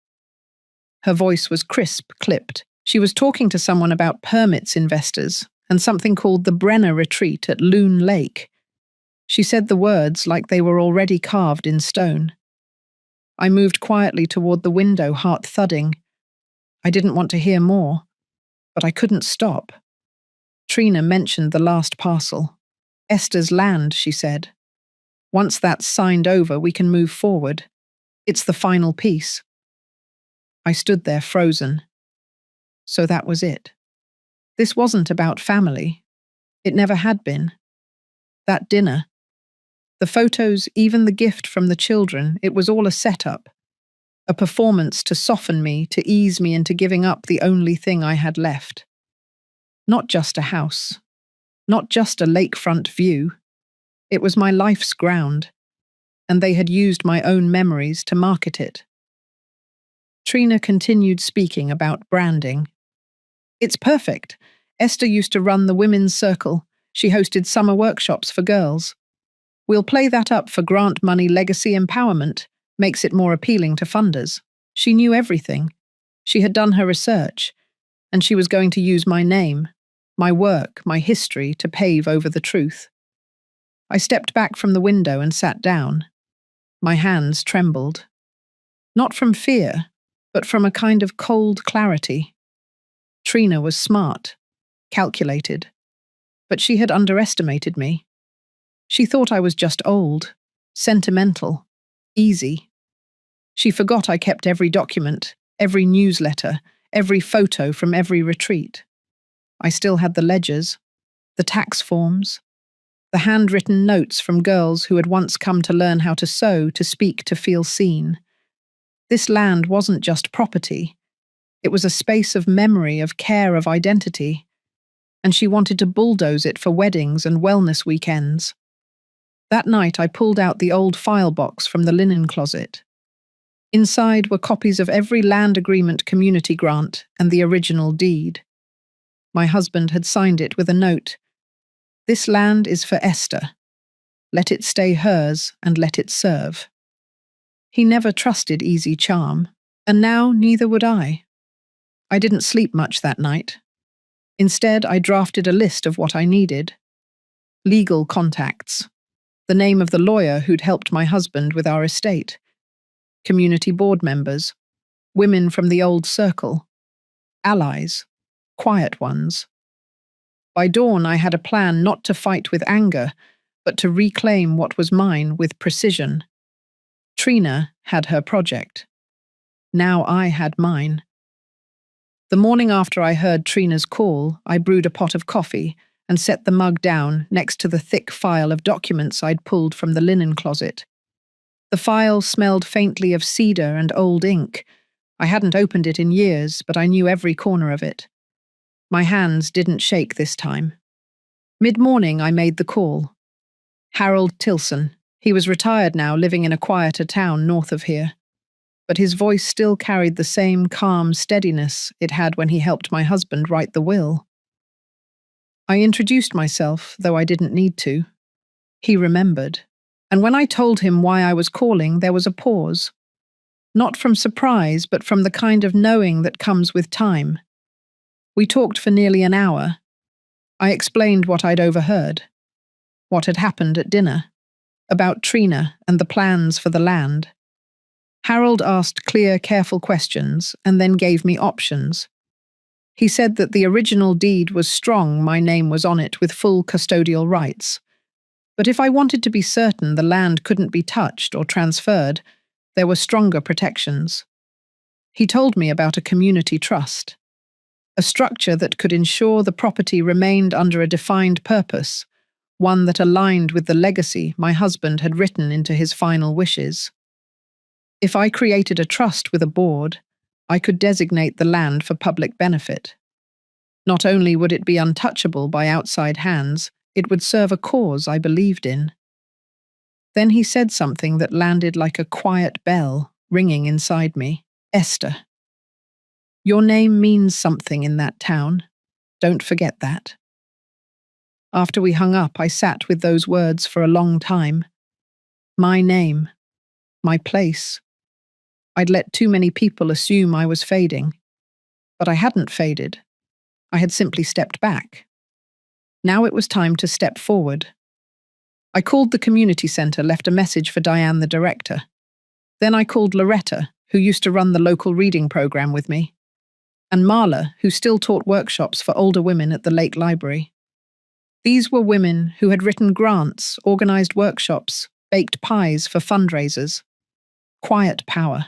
Her voice was crisp, clipped. She was talking to someone about permits investors and something called the Brenner Retreat at Loon Lake. She said the words like they were already carved in stone. I moved quietly toward the window, heart thudding. I didn't want to hear more, but I couldn't stop. Trina mentioned the last parcel. Esther's land, she said. Once that's signed over, we can move forward. It's the final piece. I stood there frozen. So that was it. This wasn't about family. It never had been. That dinner, the photos, even the gift from the children, it was all a setup. A performance to soften me, to ease me into giving up the only thing I had left. Not just a house. Not just a lakefront view. It was my life's ground, and they had used my own memories to market it. Trina continued speaking about branding. It's perfect. Esther used to run the women's circle. She hosted summer workshops for girls. We'll play that up for grant money legacy empowerment, makes it more appealing to funders. She knew everything. She had done her research, and she was going to use my name, my work, my history to pave over the truth. I stepped back from the window and sat down. My hands trembled. Not from fear, but from a kind of cold clarity. Trina was smart, calculated, but she had underestimated me. She thought I was just old, sentimental, easy. She forgot I kept every document, every newsletter, every photo from every retreat. I still had the ledgers, the tax forms, the handwritten notes from girls who had once come to learn how to sew, to speak, to feel seen. This land wasn't just property. It was a space of memory, of care, of identity. And she wanted to bulldoze it for weddings and wellness weekends. That night I pulled out the old file box from the linen closet. Inside were copies of every land agreement, community grant, and the original deed. My husband had signed it with a note. This land is for Esther. Let it stay hers and let it serve. He never trusted easy charm, and now neither would I. I didn't sleep much that night. Instead, I drafted a list of what I needed. Legal contacts. The name of the lawyer who'd helped my husband with our estate. Community board members. Women from the old circle. Allies. Quiet ones. By dawn, I had a plan not to fight with anger, but to reclaim what was mine with precision. Trina had her project. Now I had mine. The morning after I heard Trina's call, I brewed a pot of coffee and set the mug down next to the thick file of documents I'd pulled from the linen closet. The file smelled faintly of cedar and old ink. I hadn't opened it in years, but I knew every corner of it. My hands didn't shake this time. Mid-morning, I made the call. Harold Tilson. He was retired now, living in a quieter town north of here. But his voice still carried the same calm steadiness it had when he helped my husband write the will. I introduced myself, though I didn't need to. He remembered. And when I told him why I was calling, there was a pause. Not from surprise, but from the kind of knowing that comes with time. We talked for nearly an hour. I explained what I'd overheard, what had happened at dinner, about Trina and the plans for the land. Harold asked clear, careful questions and then gave me options. He said that the original deed was strong, my name was on it with full custodial rights. But if I wanted to be certain the land couldn't be touched or transferred, there were stronger protections. He told me about a community trust, a structure that could ensure the property remained under a defined purpose, one that aligned with the legacy my husband had written into his final wishes. If I created a trust with a board, I could designate the land for public benefit. Not only would it be untouchable by outside hands, it would serve a cause I believed in. Then he said something that landed like a quiet bell, ringing inside me. Esther. Your name means something in that town. Don't forget that. After we hung up, I sat with those words for a long time. My name. My place. I'd let too many people assume I was fading. But I hadn't faded. I had simply stepped back. Now it was time to step forward. I called the community centre, left a message for Diane, the director. Then I called Loretta, who used to run the local reading program with me, and Marla, who still taught workshops for older women at the Lake Library. These were women who had written grants, organised workshops, baked pies for fundraisers. Quiet power.